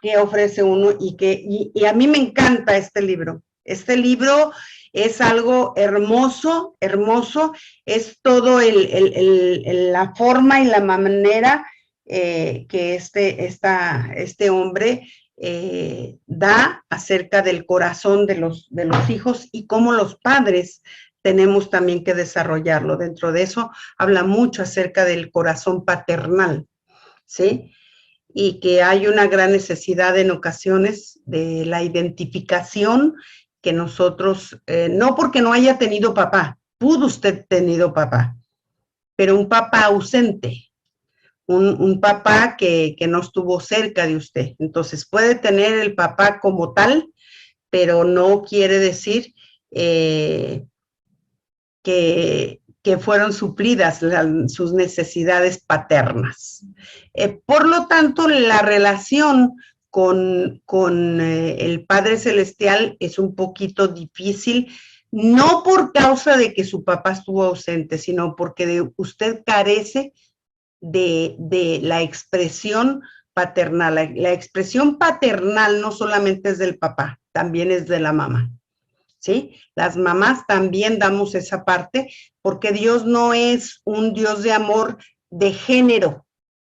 qué ofrece uno y a mí me encanta este libro. Este libro es algo hermoso, hermoso, es todo la forma y la manera que este hombre da acerca del corazón de los hijos y cómo los padres tenemos también que desarrollarlo. Dentro de eso habla mucho acerca del corazón paternal, ¿sí? Y que hay una gran necesidad en ocasiones de la identificación que nosotros, no porque no haya tenido papá, pudo usted tenido papá, pero un papá ausente, un papá que no estuvo cerca de usted. Entonces puede tener el papá como tal, pero no quiere decir que fueron suplidas sus necesidades paternas. Por lo tanto, la relación con el Padre Celestial es un poquito difícil, no por causa de que su papá estuvo ausente, sino porque usted carece de la expresión paternal. La expresión paternal no solamente es del papá, también es de la mamá. ¿Sí? Las mamás también damos esa parte, porque Dios no es un Dios de amor de género,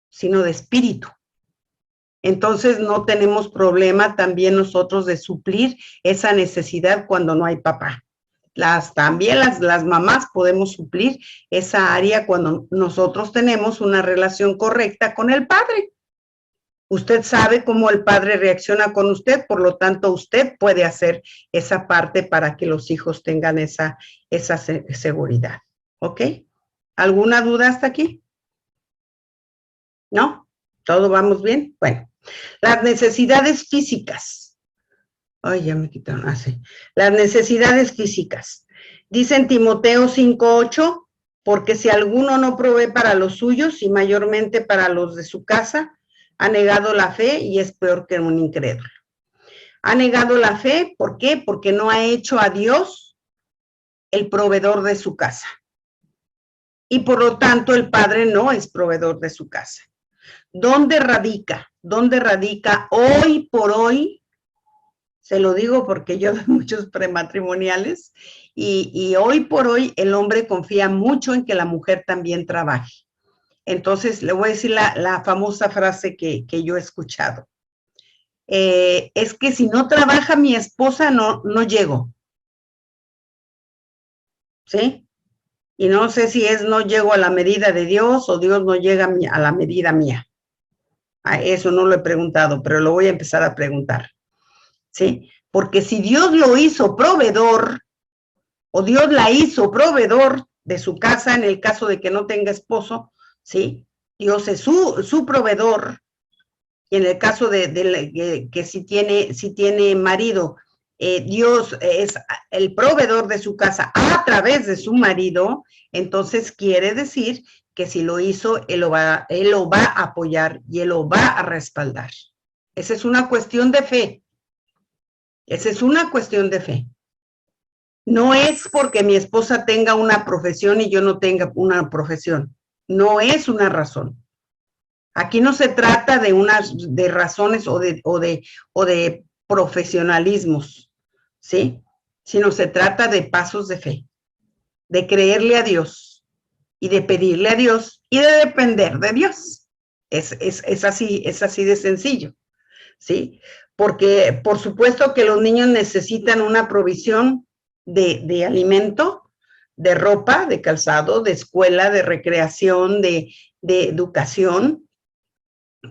sino de espíritu. Entonces no tenemos problema también nosotros de suplir esa necesidad cuando no hay papá. También las mamás podemos suplir esa área cuando nosotros tenemos una relación correcta con el padre. Usted sabe cómo el padre reacciona con usted, por lo tanto, usted puede hacer esa parte para que los hijos tengan esa seguridad. ¿Ok? ¿Alguna duda hasta aquí? ¿No? ¿Todo vamos bien? Bueno, las necesidades físicas. Ay, ya me quitaron así. Las necesidades físicas. Dice en Timoteo 5:8, porque si alguno no provee para los suyos y mayormente para los de su casa, ha negado la fe y es peor que un incrédulo. Ha negado la fe, ¿por qué? Porque no ha hecho a Dios el proveedor de su casa. Y por lo tanto el padre no es proveedor de su casa. ¿Dónde radica? ¿Dónde radica hoy por hoy? Se lo digo porque yo doy muchos prematrimoniales y hoy por hoy el hombre confía mucho en que la mujer también trabaje. Entonces, le voy a decir la famosa frase que yo he escuchado. Es que si no trabaja mi esposa, no llego. ¿Sí? Y no sé si no llego a la medida de Dios o Dios no llega a la medida mía. Eso no lo he preguntado, pero lo voy a empezar a preguntar. ¿Sí? Porque si Dios lo hizo proveedor, o Dios la hizo proveedor de su casa en el caso de que no tenga esposo, ¿sí? Dios es su proveedor, y en el caso de que si tiene marido, Dios es el proveedor de su casa a través de su marido, entonces quiere decir que si lo hizo, él lo va a apoyar y él lo va a respaldar. Esa es una cuestión de fe. Esa es una cuestión de fe. No es porque mi esposa tenga una profesión y yo no tenga una profesión. No es una razón. Aquí no se trata de razones o de profesionalismos, ¿sí? Sino se trata de pasos de fe, de creerle a Dios y de pedirle a Dios y de depender de Dios. Es así de sencillo, ¿sí? Porque por supuesto que los niños necesitan una provisión de alimento, de ropa, de calzado, de escuela, de recreación, de educación.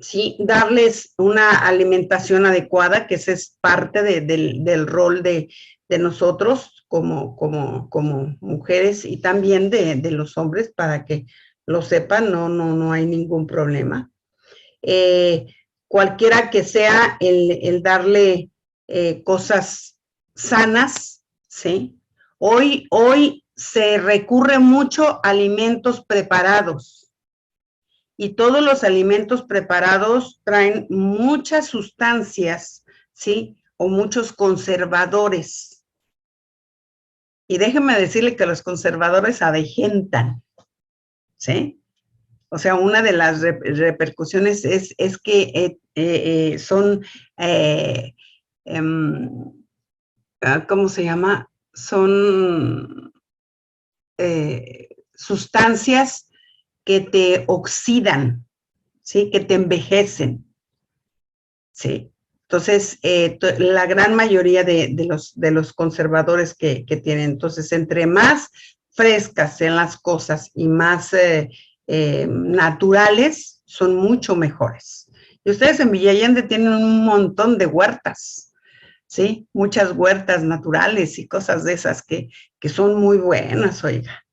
Sí, darles una alimentación adecuada, que ese es parte del rol de nosotros como mujeres y también de los hombres, para que lo sepan, no hay ningún problema. Eh, Cualquiera que sea el darle cosas sanas, ¿sí? Hoy se recurre mucho a alimentos preparados, y todos los alimentos preparados traen muchas sustancias, ¿sí? O muchos conservadores. Y déjenme decirle que los conservadores avejentan, ¿sí? O sea, una de las repercusiones es que son, eh, em, ¿cómo se llama? Son sustancias que te oxidan, ¿sí? Que te envejecen, ¿sí? Entonces, la gran mayoría de los conservadores que tienen, entonces, entre más frescas sean las cosas y más naturales, son mucho mejores. Y ustedes en Villa Allende tienen un montón de huertas, ¿sí? Muchas huertas naturales y cosas de esas que son muy buenas, oiga.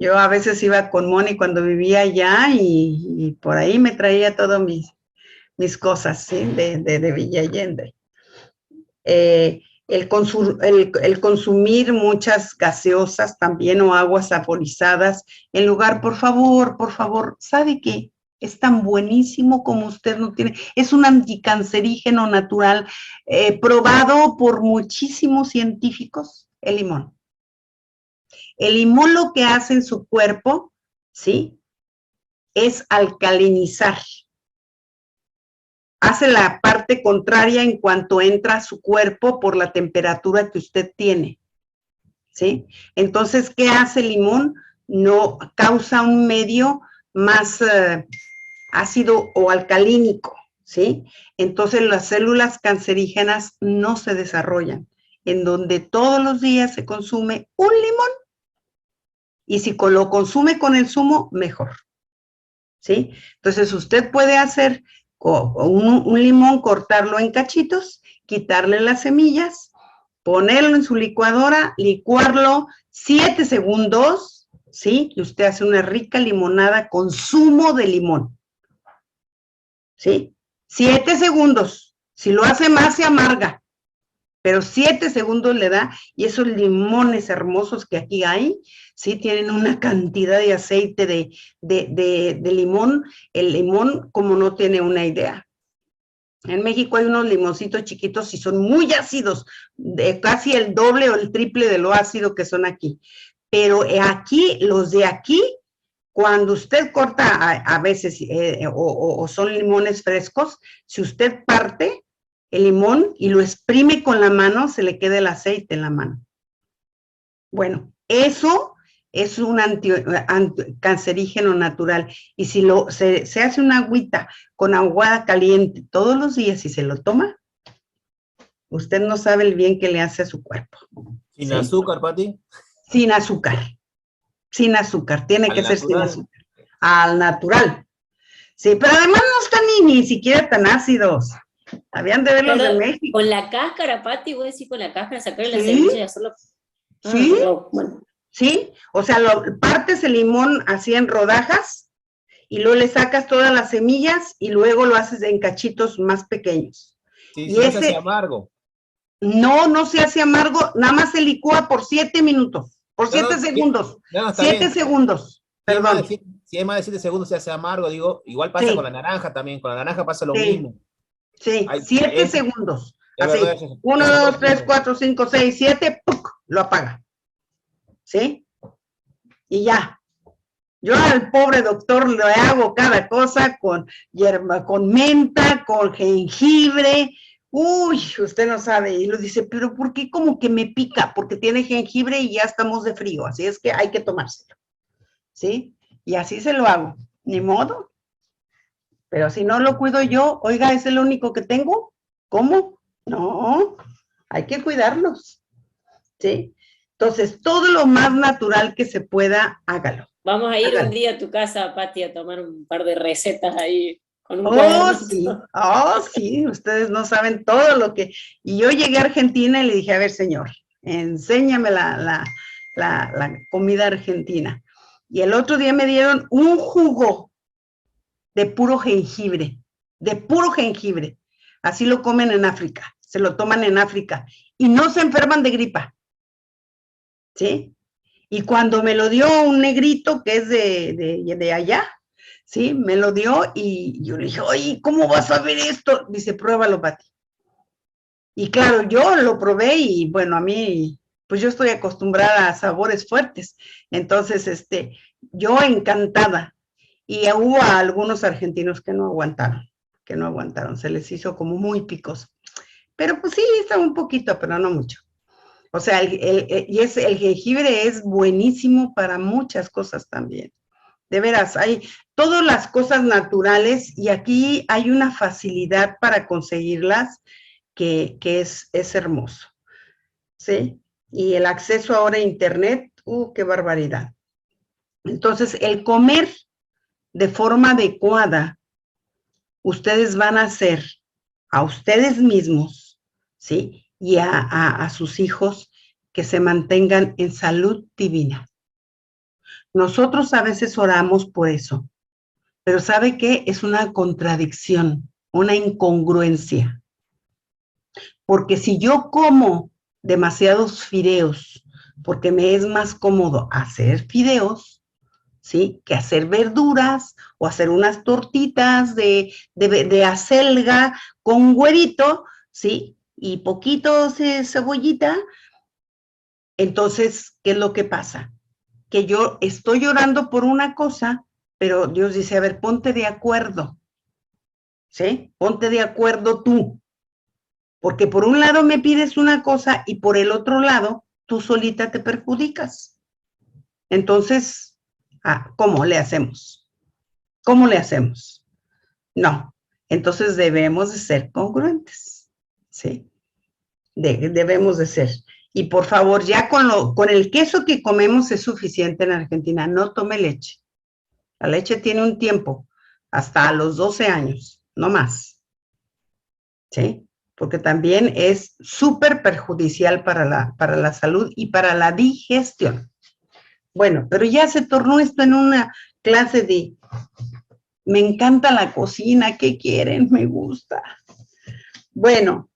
Yo a veces iba con Moni cuando vivía allá y por ahí me traía todo mis cosas, ¿sí? De Villa Allende. El consumir muchas gaseosas también o aguas saborizadas, en lugar, por favor, ¿sabe qué? Es tan buenísimo como usted no tiene. Es un anticancerígeno natural, probado por muchísimos científicos, el limón. El limón lo que hace en su cuerpo, ¿sí? Es alcalinizar. Hace la parte contraria en cuanto entra a su cuerpo por la temperatura que usted tiene, ¿sí? Entonces, ¿qué hace el limón? No causa un medio más ácido o alcalínico, ¿sí? Entonces, las células cancerígenas no se desarrollan, en donde todos los días se consume un limón, y si lo consume con el zumo, mejor, ¿sí? Entonces, usted puede hacer un limón, cortarlo en cachitos, quitarle las semillas, ponerlo en su licuadora, licuarlo 7 segundos, ¿sí? Y usted hace una rica limonada con zumo de limón, ¿sí? 7 segundos. Si lo hace más, se amarga, pero 7 segundos le da, y esos limones hermosos que aquí hay, sí, tienen una cantidad de aceite de limón, el limón como no tiene una idea. En México hay unos limoncitos chiquitos y son muy ácidos, de casi el doble o el triple de lo ácido que son aquí. Pero aquí, los de aquí, cuando usted corta a veces, o son limones frescos, si usted parte el limón y lo exprime con la mano, se le queda el aceite en la mano. Bueno, eso es un cancerígeno natural. Y si se hace una agüita con agua caliente todos los días y se lo toma, usted no sabe el bien que le hace a su cuerpo. ¿Sin ¿sí? azúcar, Pati? Sin azúcar. Sin azúcar. Tiene que ser sin azúcar. Al natural. Sí, pero además no están ni siquiera tan ácidos. Habían de verlos de México. Con la cáscara, Pati, voy a decir con la cáscara, sacarle la ¿Sí? semilla y hacerlo. Sí. Bueno. Sí, o sea, partes el limón así en rodajas y luego le sacas todas las semillas y luego lo haces en cachitos más pequeños. Sí, y si no se hace amargo. No se hace amargo, nada más se licúa por 7 minutos, por 7 segundos. 7 segundos, perdón. Si hay más de 7 segundos se hace amargo, digo, igual pasa con la naranja también, con la naranja pasa lo mismo. Sí, 7 segundos. Así, verdad, 1, 2, 3, 4, 5, 6, 7, ¡puc! Lo apaga. ¿Sí? Y ya. Yo al pobre doctor le hago cada cosa con hierba, con menta, con jengibre. Uy, usted no sabe. Y lo dice, pero ¿por qué como que me pica? Porque tiene jengibre y ya estamos de frío, así es que hay que tomárselo. ¿Sí? Y así se lo hago. Ni modo. Pero si no lo cuido yo, oiga, ¿es el único que tengo? ¿Cómo? No, hay que cuidarlos. ¿Sí? Entonces, todo lo más natural que se pueda, hágalo. Vamos a ir un día a tu casa, Pati, a tomar un par de recetas ahí Con un Oh, cuadernito. sí, ustedes no saben todo lo que... Y yo llegué a Argentina y le dije, a ver, señor, enséñame la comida argentina. Y el otro día me dieron un jugo de puro jengibre. Así lo comen en África, se lo toman en África y no se enferman de gripa, ¿sí? Y cuando me lo dio un negrito que es de allá, ¿sí? Me lo dio y yo le dije, oye, ¿cómo vas a ver esto? Dice, pruébalo, Pati. Y claro, yo lo probé y bueno, a mí, pues yo estoy acostumbrada a sabores fuertes. Entonces, yo encantada. Y hubo algunos argentinos que no aguantaron, se les hizo como muy picoso. Pero pues sí, estaba un poquito, pero no mucho. O sea, el jengibre es buenísimo para muchas cosas también. De veras, hay todas las cosas naturales y aquí hay una facilidad para conseguirlas que es hermoso, ¿sí? Y el acceso ahora a internet, qué barbaridad. Entonces, el comer de forma adecuada, ustedes van a hacer a ustedes mismos, ¿sí? Y a sus hijos que se mantengan en salud divina. Nosotros a veces oramos por eso, pero ¿sabe qué? Es una contradicción, una incongruencia. Porque si yo como demasiados fideos, porque me es más cómodo hacer fideos, ¿sí? Que hacer verduras o hacer unas tortitas de acelga con huevito, ¿sí? Y poquito cebollita. Entonces, ¿qué es lo que pasa? Que yo estoy orando por una cosa, pero Dios dice, a ver, ponte de acuerdo, ¿sí? Ponte de acuerdo tú, porque por un lado me pides una cosa y por el otro lado tú solita te perjudicas. Entonces, ¿cómo le hacemos? ¿Cómo le hacemos? No, entonces debemos de ser congruentes, ¿sí? Debemos de ser. Y por favor, ya con el queso que comemos es suficiente en Argentina, no tome leche. La leche tiene un tiempo, hasta los 12 años, no más, ¿sí? Porque también es súper perjudicial para la salud y para la digestión. Bueno, pero ya se tornó esto en una clase de, me encanta la cocina, ¿qué quieren? Me gusta. Bueno,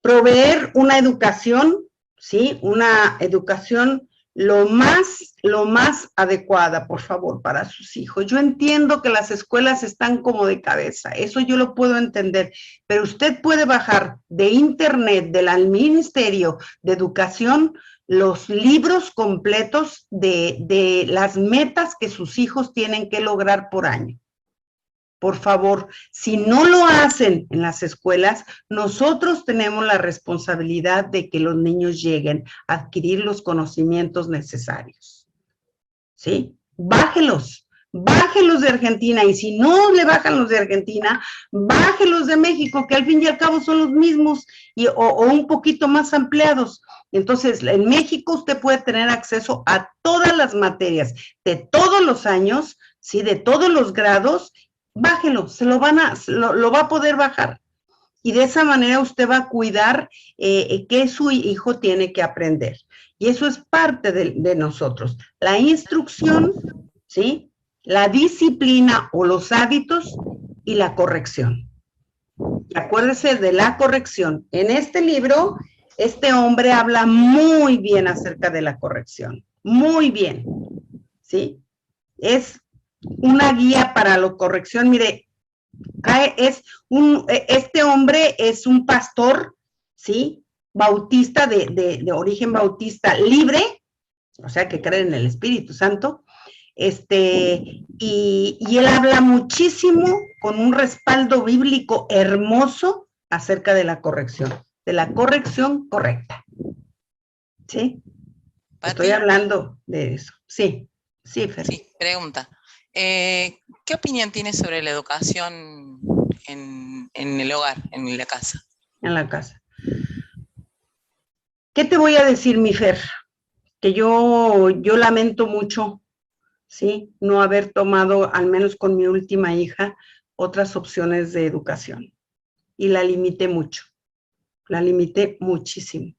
proveer una educación, ¿sí? Una educación lo más adecuada, por favor, para sus hijos. Yo entiendo que las escuelas están como de cabeza, eso yo lo puedo entender, pero usted puede bajar de internet, del Ministerio de Educación, los libros completos de las metas que sus hijos tienen que lograr por año. Por favor, si no lo hacen en las escuelas, nosotros tenemos la responsabilidad de que los niños lleguen a adquirir los conocimientos necesarios. ¿Sí? Bájelos de Argentina, y si no le bajan los de Argentina, bájelos de México, que al fin y al cabo son los mismos o un poquito más ampliados. Entonces, en México usted puede tener acceso a todas las materias de todos los años, ¿sí? De todos los grados. Bájelo, lo va a poder bajar. Y de esa manera usted va a cuidar que su hijo tiene que aprender. Y eso es parte de nosotros. La instrucción, ¿sí? La disciplina o los hábitos y la corrección. Y acuérdese de la corrección. En este libro, este hombre habla muy bien acerca de la corrección. Muy bien, ¿sí? Es una guía para la corrección. Mire, este hombre es un pastor, ¿sí? Bautista, de origen bautista libre, o sea, que cree en el Espíritu Santo, y él habla muchísimo con un respaldo bíblico hermoso acerca de la corrección correcta, ¿sí? Pati, estoy hablando de eso, sí, Fer. Sí, pregunta. ¿Qué opinión tienes sobre la educación en el hogar, en la casa? En la casa. ¿Qué te voy a decir, mi Fer? Que yo lamento mucho, ¿sí? No haber tomado, al menos con mi última hija, otras opciones de educación. Y la limité mucho, la limité muchísimo,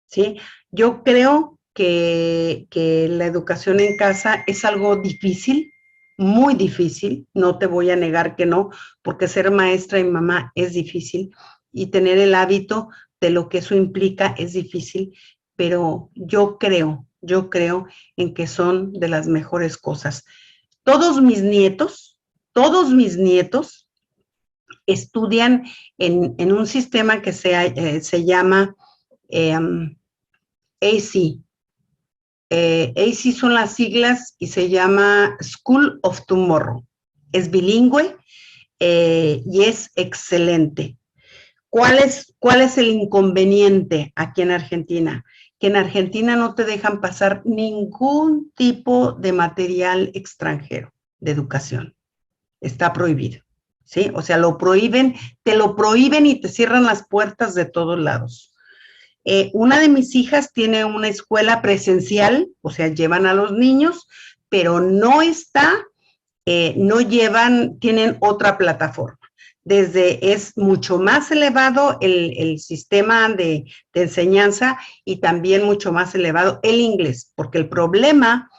¿sí? Yo creo que la educación en casa es algo difícil, muy difícil, no te voy a negar que no, porque ser maestra y mamá es difícil y tener el hábito de lo que eso implica es difícil, pero yo creo en que son de las mejores cosas. Todos mis nietos estudian en un sistema que se llama AC. AC son las siglas y se llama School of Tomorrow. Es bilingüe y es excelente. ¿Cuál es el inconveniente aquí en Argentina? Que en Argentina no te dejan pasar ningún tipo de material extranjero de educación. Está prohibido, ¿sí? O sea, te lo prohíben y te cierran las puertas de todos lados. Una de mis hijas tiene una escuela presencial, o sea, llevan a los niños, pero tienen otra plataforma. Es mucho más elevado el sistema de enseñanza y también mucho más elevado el inglés, porque el problema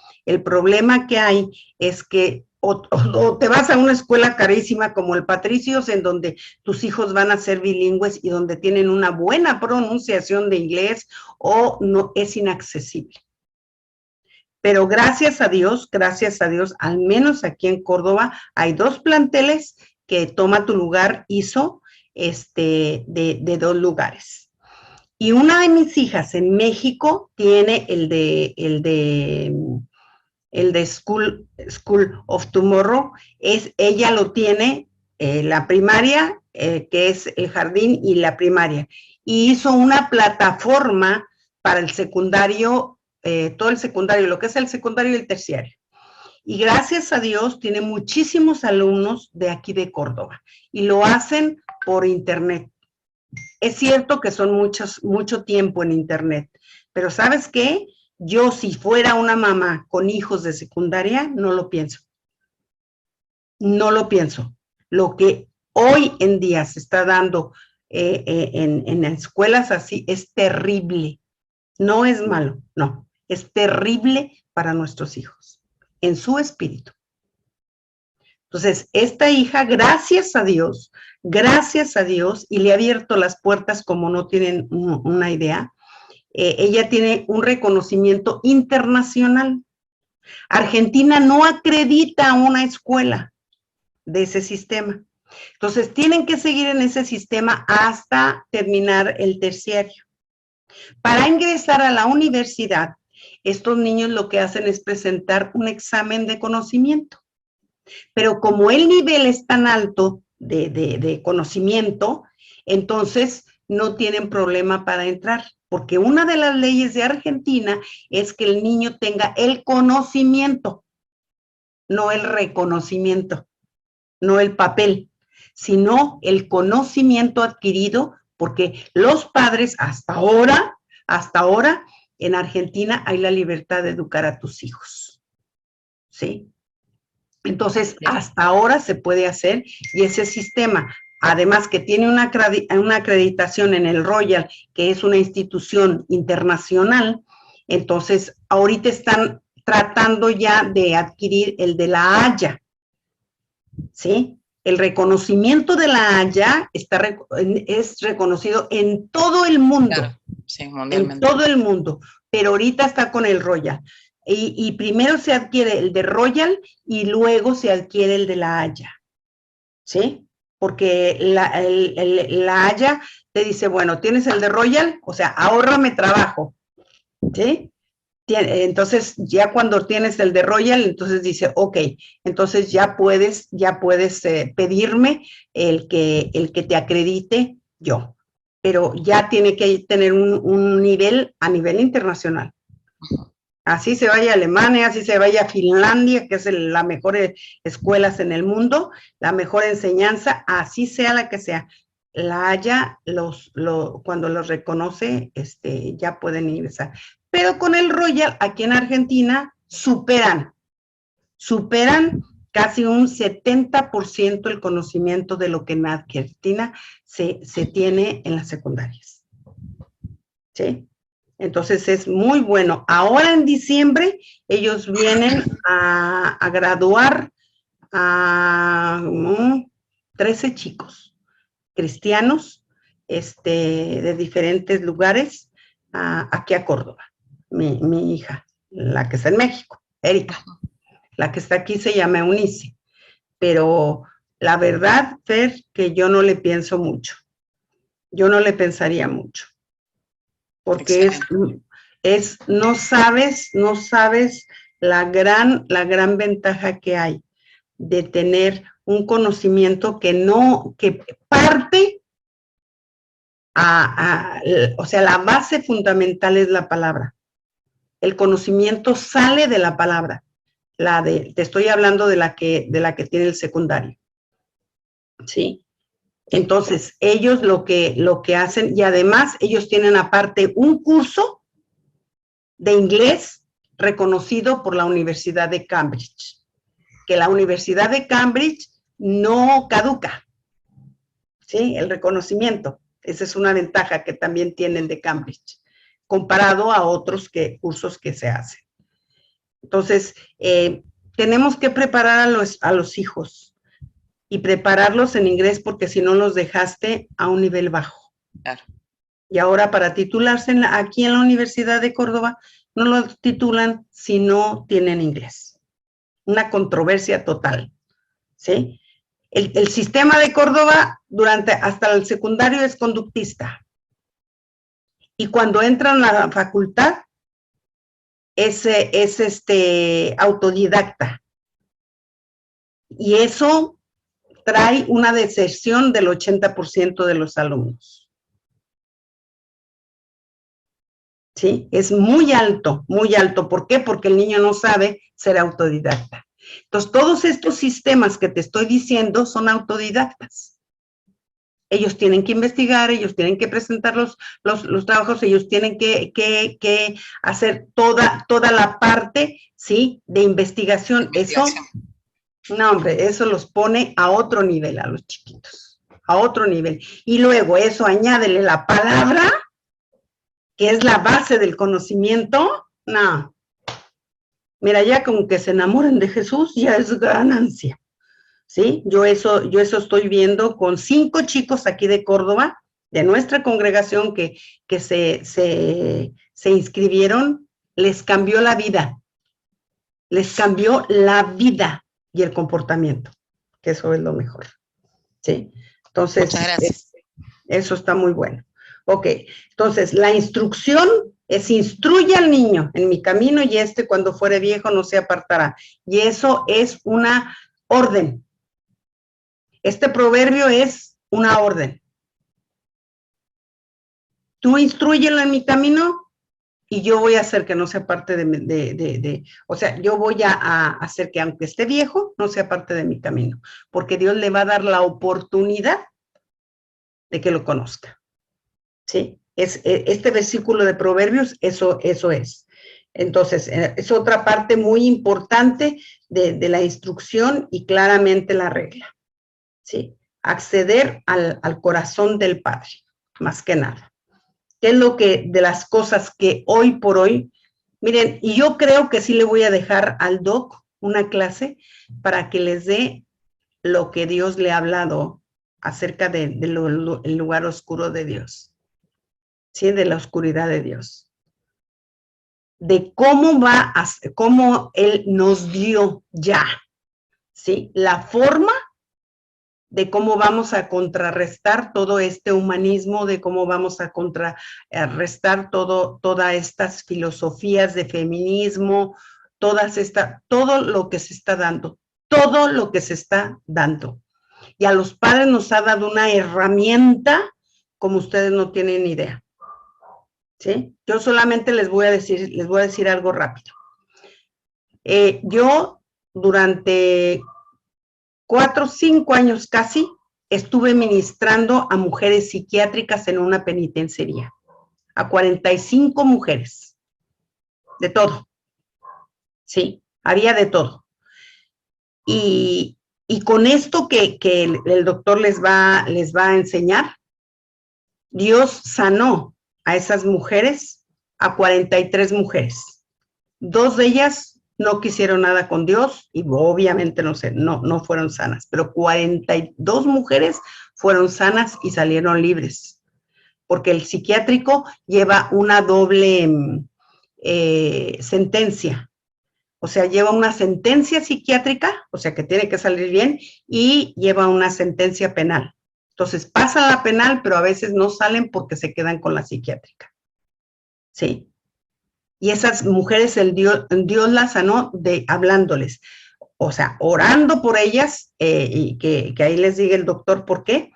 que hay es que o te vas a una escuela carísima como el Patricios, en donde tus hijos van a ser bilingües y donde tienen una buena pronunciación de inglés, o no es inaccesible. Pero gracias a Dios, al menos aquí en Córdoba, hay 2 planteles que Toma Tu Lugar hizo de 2 lugares. Y una de mis hijas en México tiene el de School of Tomorrow. Ella lo tiene, la primaria, que es el jardín y la primaria. Y hizo una plataforma para el secundario, todo el secundario, lo que es el secundario y el terciario. Y gracias a Dios tiene muchísimos alumnos de aquí de Córdoba y lo hacen por internet. Es cierto que son mucho tiempo en internet, pero ¿sabes qué? Yo, si fuera una mamá con hijos de secundaria, no lo pienso. No lo pienso. Lo que hoy en día se está dando en escuelas así es terrible. No es malo, no. Es terrible para nuestros hijos, en su espíritu. Entonces, esta hija, gracias a Dios, y le ha abierto las puertas como no tienen una idea, ella tiene un reconocimiento internacional. Argentina no acredita una escuela de ese sistema. Entonces, tienen que seguir en ese sistema hasta terminar el terciario. Para ingresar a la universidad, estos niños lo que hacen es presentar un examen de conocimiento. Pero como el nivel es tan alto de conocimiento, entonces no tienen problema para entrar, porque una de las leyes de Argentina es que el niño tenga el conocimiento, no el reconocimiento, no el papel, sino el conocimiento adquirido, porque los padres hasta ahora, en Argentina hay la libertad de educar a tus hijos, ¿sí? Entonces, hasta ahora se puede hacer, y ese sistema, además que tiene una acreditación en el Royal, que es una institución internacional, entonces ahorita están tratando ya de adquirir el de la Haya, ¿sí? El reconocimiento de la Haya es reconocido en todo el mundo. Claro, sí, mundialmente. En todo el mundo, pero ahorita está con el Royal. Y primero se adquiere el de Royal y luego se adquiere el de la Haya, ¿sí? Porque la Haya te dice, bueno, tienes el de Royal, o sea, ahórrame trabajo, ¿sí? Entonces, ya cuando tienes el de Royal, entonces dice, ok, entonces ya puedes pedirme el que te acredite yo, pero ya tiene que tener un nivel a nivel internacional. Así se vaya a Alemania, así se vaya a Finlandia, que es la mejor escuelas en el mundo, la mejor enseñanza, así sea la que sea. La Haya, cuando los reconoce, ya pueden ingresar. Pero con el Royal, aquí en Argentina, superan superan casi un 70% el conocimiento de lo que en Argentina se tiene en las secundarias. ¿Sí? Entonces es muy bueno. Ahora en diciembre ellos vienen a graduar a 13 chicos cristianos de diferentes lugares aquí a Córdoba. Mi hija, la que está en México, Erika. La que está aquí se llama Eunice. Pero la verdad, Fer, que yo no le pienso mucho. Yo no le pensaría mucho. Porque no sabes la gran ventaja que hay de tener un conocimiento que parte o sea, la base fundamental es la palabra. El conocimiento sale de la palabra. Te estoy hablando de la que tiene el secundario. ¿Sí? Entonces, ellos lo que hacen, y además ellos tienen aparte un curso de inglés reconocido por la Universidad de Cambridge, que la Universidad de Cambridge no caduca, ¿sí? El reconocimiento, esa es una ventaja que también tienen de Cambridge, comparado a otros cursos que se hacen. Entonces, tenemos que preparar a los hijos y prepararlos en inglés porque si no los dejaste a un nivel bajo. Claro. Y ahora para titularse aquí en la Universidad de Córdoba, no los titulan si no tienen inglés. Una controversia total, ¿sí? El sistema de Córdoba hasta el secundario es conductista. Y cuando entran a la facultad, es autodidacta. Y eso trae una deserción del 80% de los alumnos. ¿Sí? Es muy alto, muy alto. ¿Por qué? Porque el niño no sabe ser autodidacta. Entonces, todos estos sistemas que te estoy diciendo son autodidactas. Ellos tienen que investigar, ellos tienen que presentar los trabajos, ellos tienen que hacer toda la parte, ¿sí?, de investigación. Eso, no, hombre, eso los pone a otro nivel a los chiquitos, a otro nivel. Y luego eso añádele la palabra, que es la base del conocimiento. No. Mira, ya como que se enamoren de Jesús, ya es ganancia. ¿Sí? Yo eso estoy viendo con 5 chicos aquí de Córdoba, de nuestra congregación que se inscribieron, les cambió la vida. Les cambió la vida y el comportamiento, que eso es lo mejor. ¿Sí? Entonces, muchas gracias. Eso está muy bueno. Ok, entonces la instrucción es instruye al niño en mi camino y cuando fuere viejo no se apartará. Y eso es una orden. Este proverbio es una orden. Tú instrúyelo en mi camino y yo voy a hacer que no sea parte o sea, yo voy a hacer que aunque esté viejo, no sea parte de mi camino, porque Dios le va a dar la oportunidad de que lo conozca. ¿Sí? Este versículo de Proverbios, eso es. Entonces, es otra parte muy importante de la instrucción y claramente la regla. ¿Sí? Acceder al corazón del Padre, más que nada. ¿Qué es de las cosas que hoy por hoy, miren, y yo creo que sí le voy a dejar al doc una clase para que les dé lo que Dios le ha hablado acerca del lugar oscuro de Dios, ¿sí? De la oscuridad de Dios. De cómo Él nos dio ya, ¿sí? La forma de cómo vamos a contrarrestar todo este humanismo, de cómo vamos a contrarrestar todas estas filosofías de feminismo, todo lo que se está dando, todo lo que se está dando. Y a los padres nos ha dado una herramienta como ustedes no tienen idea. ¿Sí? Yo solamente les voy a decir algo rápido. Yo durante 4 o 5 años casi, estuve ministrando a mujeres psiquiátricas en una penitenciaría, a 45 mujeres, de todo, sí, había de todo. y con esto que el doctor les va a enseñar, Dios sanó a esas mujeres, a 43 mujeres. 2 de ellas no quisieron nada con Dios y obviamente no fueron sanas, pero 42 mujeres fueron sanas y salieron libres, porque el psiquiátrico lleva una doble sentencia. O sea, lleva una sentencia psiquiátrica, o sea, que tiene que salir bien, y lleva una sentencia penal. Entonces, pasan la penal, pero a veces no salen porque se quedan con la psiquiátrica. ¿Sí? Y esas mujeres, Dios las sanó hablándoles. O sea, orando por ellas, y que ahí les diga el doctor por qué.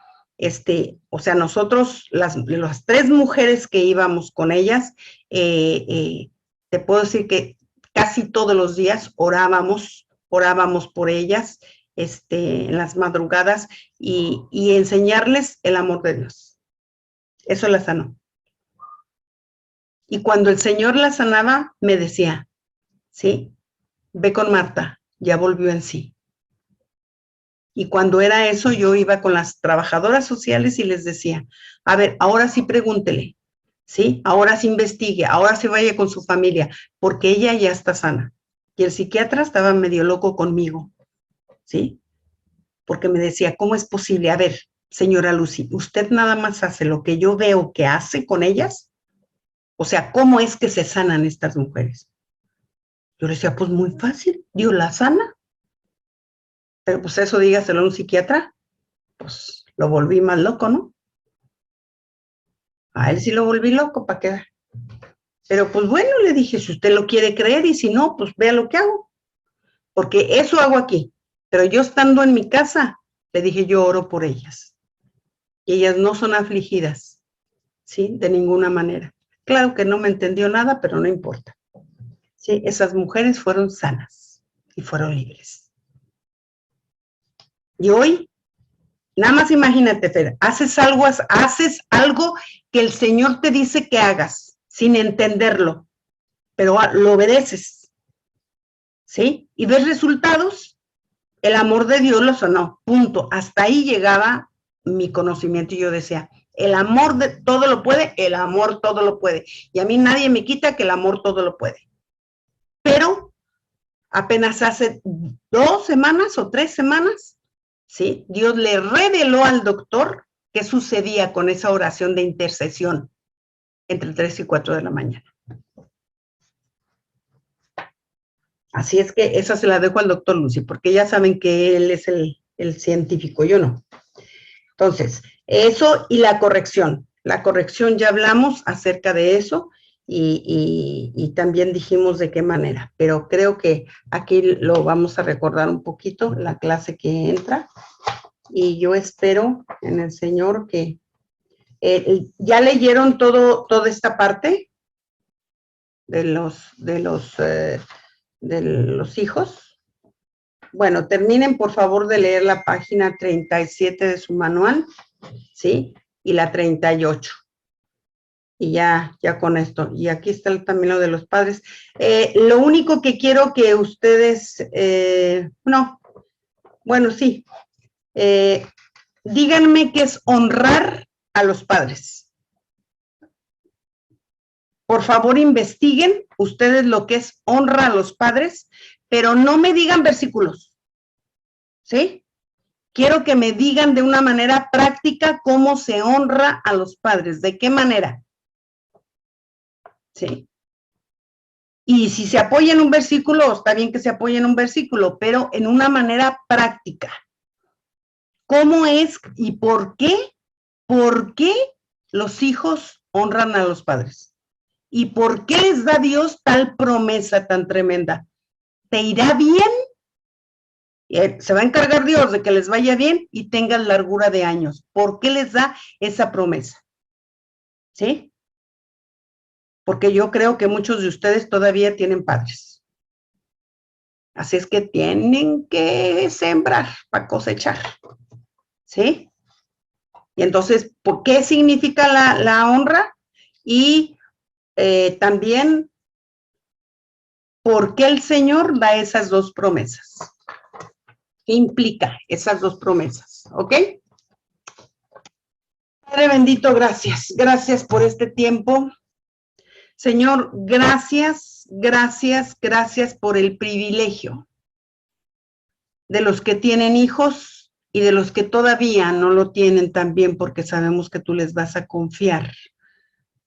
O sea, nosotros, las 3 mujeres que íbamos con ellas, te puedo decir que casi todos los días orábamos por ellas, en las madrugadas, y enseñarles el amor de Dios. Eso la sanó. Y cuando el Señor la sanaba, me decía, ¿sí? Ve con Marta, ya volvió en sí. Y cuando era eso, yo iba con las trabajadoras sociales y les decía, a ver, ahora sí pregúntele, ¿sí? Ahora sí investigue, ahora sí vaya con su familia, porque ella ya está sana. Y el psiquiatra estaba medio loco conmigo, ¿sí? Porque me decía, ¿cómo es posible? A ver, señora Lucy, ¿usted nada más hace lo que yo veo que hace con ellas? O sea, ¿cómo es que se sanan estas mujeres? Yo le decía, pues muy fácil, Dios la sana. Pero pues eso dígaselo a un psiquiatra, pues lo volví más loco, ¿no? A él sí lo volví loco, ¿para qué? Pero pues bueno, le dije, si usted lo quiere creer y si no, pues vea lo que hago. Porque eso hago aquí. Pero yo estando en mi casa, le dije, yo oro por ellas. Y ellas no son afligidas, ¿sí? De ninguna manera. Claro que no me entendió nada, pero no importa. Sí, esas mujeres fueron sanas y fueron libres. Y hoy, nada más imagínate, Fer, haces algo que el Señor te dice que hagas, sin entenderlo, pero lo obedeces, ¿sí? Y ves resultados, el amor de Dios lo sanó, punto. Hasta ahí llegaba mi conocimiento y yo decía, el amor todo lo puede, el amor todo lo puede. Y a mí nadie me quita que el amor todo lo puede. Pero apenas hace 2 semanas o 3 semanas, ¿sí? Dios le reveló al doctor qué sucedía con esa oración de intercesión entre 3 y 4 de la mañana. Así es que esa se la dejo al doctor Lucy, porque ya saben que él es el científico, yo no. Entonces, eso y la corrección. La corrección ya hablamos acerca de eso y también dijimos de qué manera, pero creo que aquí lo vamos a recordar un poquito, la clase que entra, y yo espero en el Señor que ya leyeron toda esta parte de los hijos. Bueno, terminen por favor de leer la página 37 de su manual, ¿sí? Y la 38. Y ya con esto. Y aquí está también lo de los padres. Lo único que quiero que ustedes, sí, díganme qué es honrar a los padres. Por favor, investiguen ustedes lo que es honra a los padres, pero no me digan versículos, ¿sí? Quiero que me digan de una manera práctica cómo se honra a los padres, de qué manera. ¿Sí? Y si se apoya en un versículo, está bien que se apoye en un versículo, pero en una manera práctica. ¿Cómo es y por qué? ¿Por qué los hijos honran a los padres? ¿Y por qué les da Dios tal promesa tan tremenda? ¿Te irá bien? Se va a encargar Dios de que les vaya bien y tengan largura de años. ¿Por qué les da esa promesa? ¿Sí? Porque yo creo que muchos de ustedes todavía tienen padres. Así es que tienen que sembrar para cosechar. ¿Sí? Y entonces, ¿por qué significa la honra? Y también, ¿por qué el Señor da esas 2 promesas? ¿Qué implica esas dos promesas? ¿Ok? Padre bendito, gracias. Gracias por este tiempo. Señor, gracias, gracias, gracias por el privilegio de los que tienen hijos y de los que todavía no lo tienen también, porque sabemos que tú les vas a confiar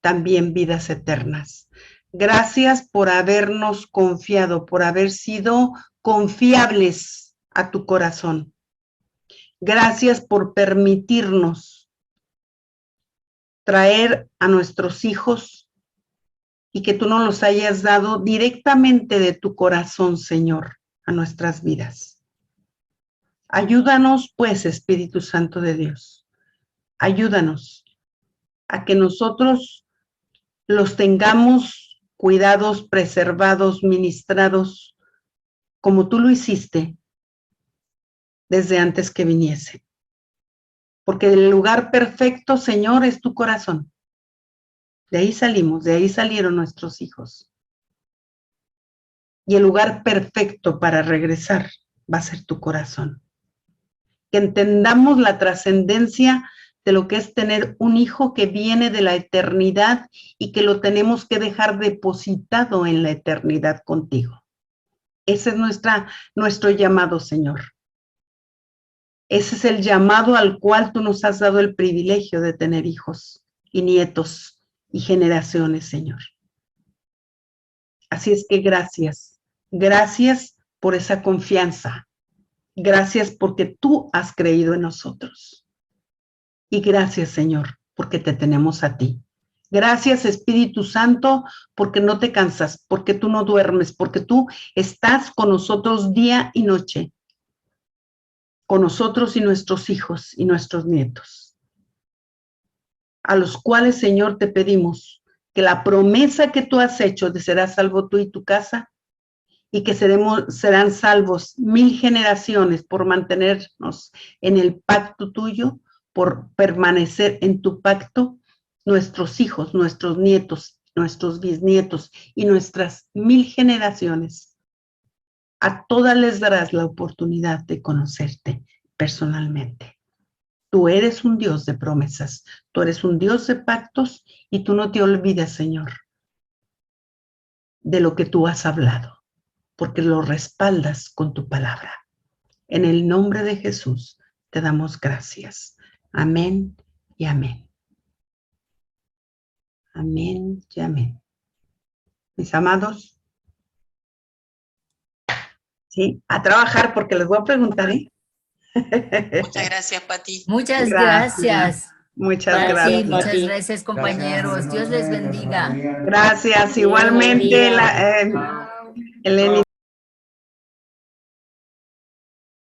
también vidas eternas. Gracias por habernos confiado, por haber sido confiables a tu corazón. Gracias por permitirnos traer a nuestros hijos y que tú nos los hayas dado directamente de tu corazón, Señor, a nuestras vidas. Ayúdanos, pues, Espíritu Santo de Dios. Ayúdanos a que nosotros los tengamos cuidados, preservados, ministrados, como tú lo hiciste desde antes que viniese. Porque el lugar perfecto, Señor, es tu corazón. De ahí salimos, de ahí salieron nuestros hijos. Y el lugar perfecto para regresar va a ser tu corazón. Que entendamos la trascendencia de lo que es tener un hijo que viene de la eternidad y que lo tenemos que dejar depositado en la eternidad contigo. Ese es nuestro llamado, Señor. Ese es el llamado al cual tú nos has dado el privilegio de tener hijos y nietos y generaciones, Señor. Así es que gracias. Gracias por esa confianza. Gracias porque tú has creído en nosotros. Y gracias, Señor, porque te tenemos a ti. Gracias, Espíritu Santo, porque no te cansas, porque tú no duermes, porque tú estás con nosotros día y noche, con nosotros y nuestros hijos y nuestros nietos, a los cuales, Señor, te pedimos que la promesa que tú has hecho de serás salvo tú y tu casa, y que serán salvos 1000 generaciones por mantenernos en el pacto tuyo, por permanecer en tu pacto, nuestros hijos, nuestros nietos, nuestros bisnietos y nuestras 1000 generaciones. A todas les darás la oportunidad de conocerte personalmente. Tú eres un Dios de promesas, tú eres un Dios de pactos y tú no te olvidas, Señor, de lo que tú has hablado, porque lo respaldas con tu palabra. En el nombre de Jesús te damos gracias. Amén y amén. Amén y amén. Mis amados, sí, a trabajar porque les voy a preguntar, ¿eh? Muchas gracias, Pati. Muchas gracias. Muchas Pati, gracias. muchas gracias, compañeros. Dios les bendiga. Gracias, igualmente, Eleni.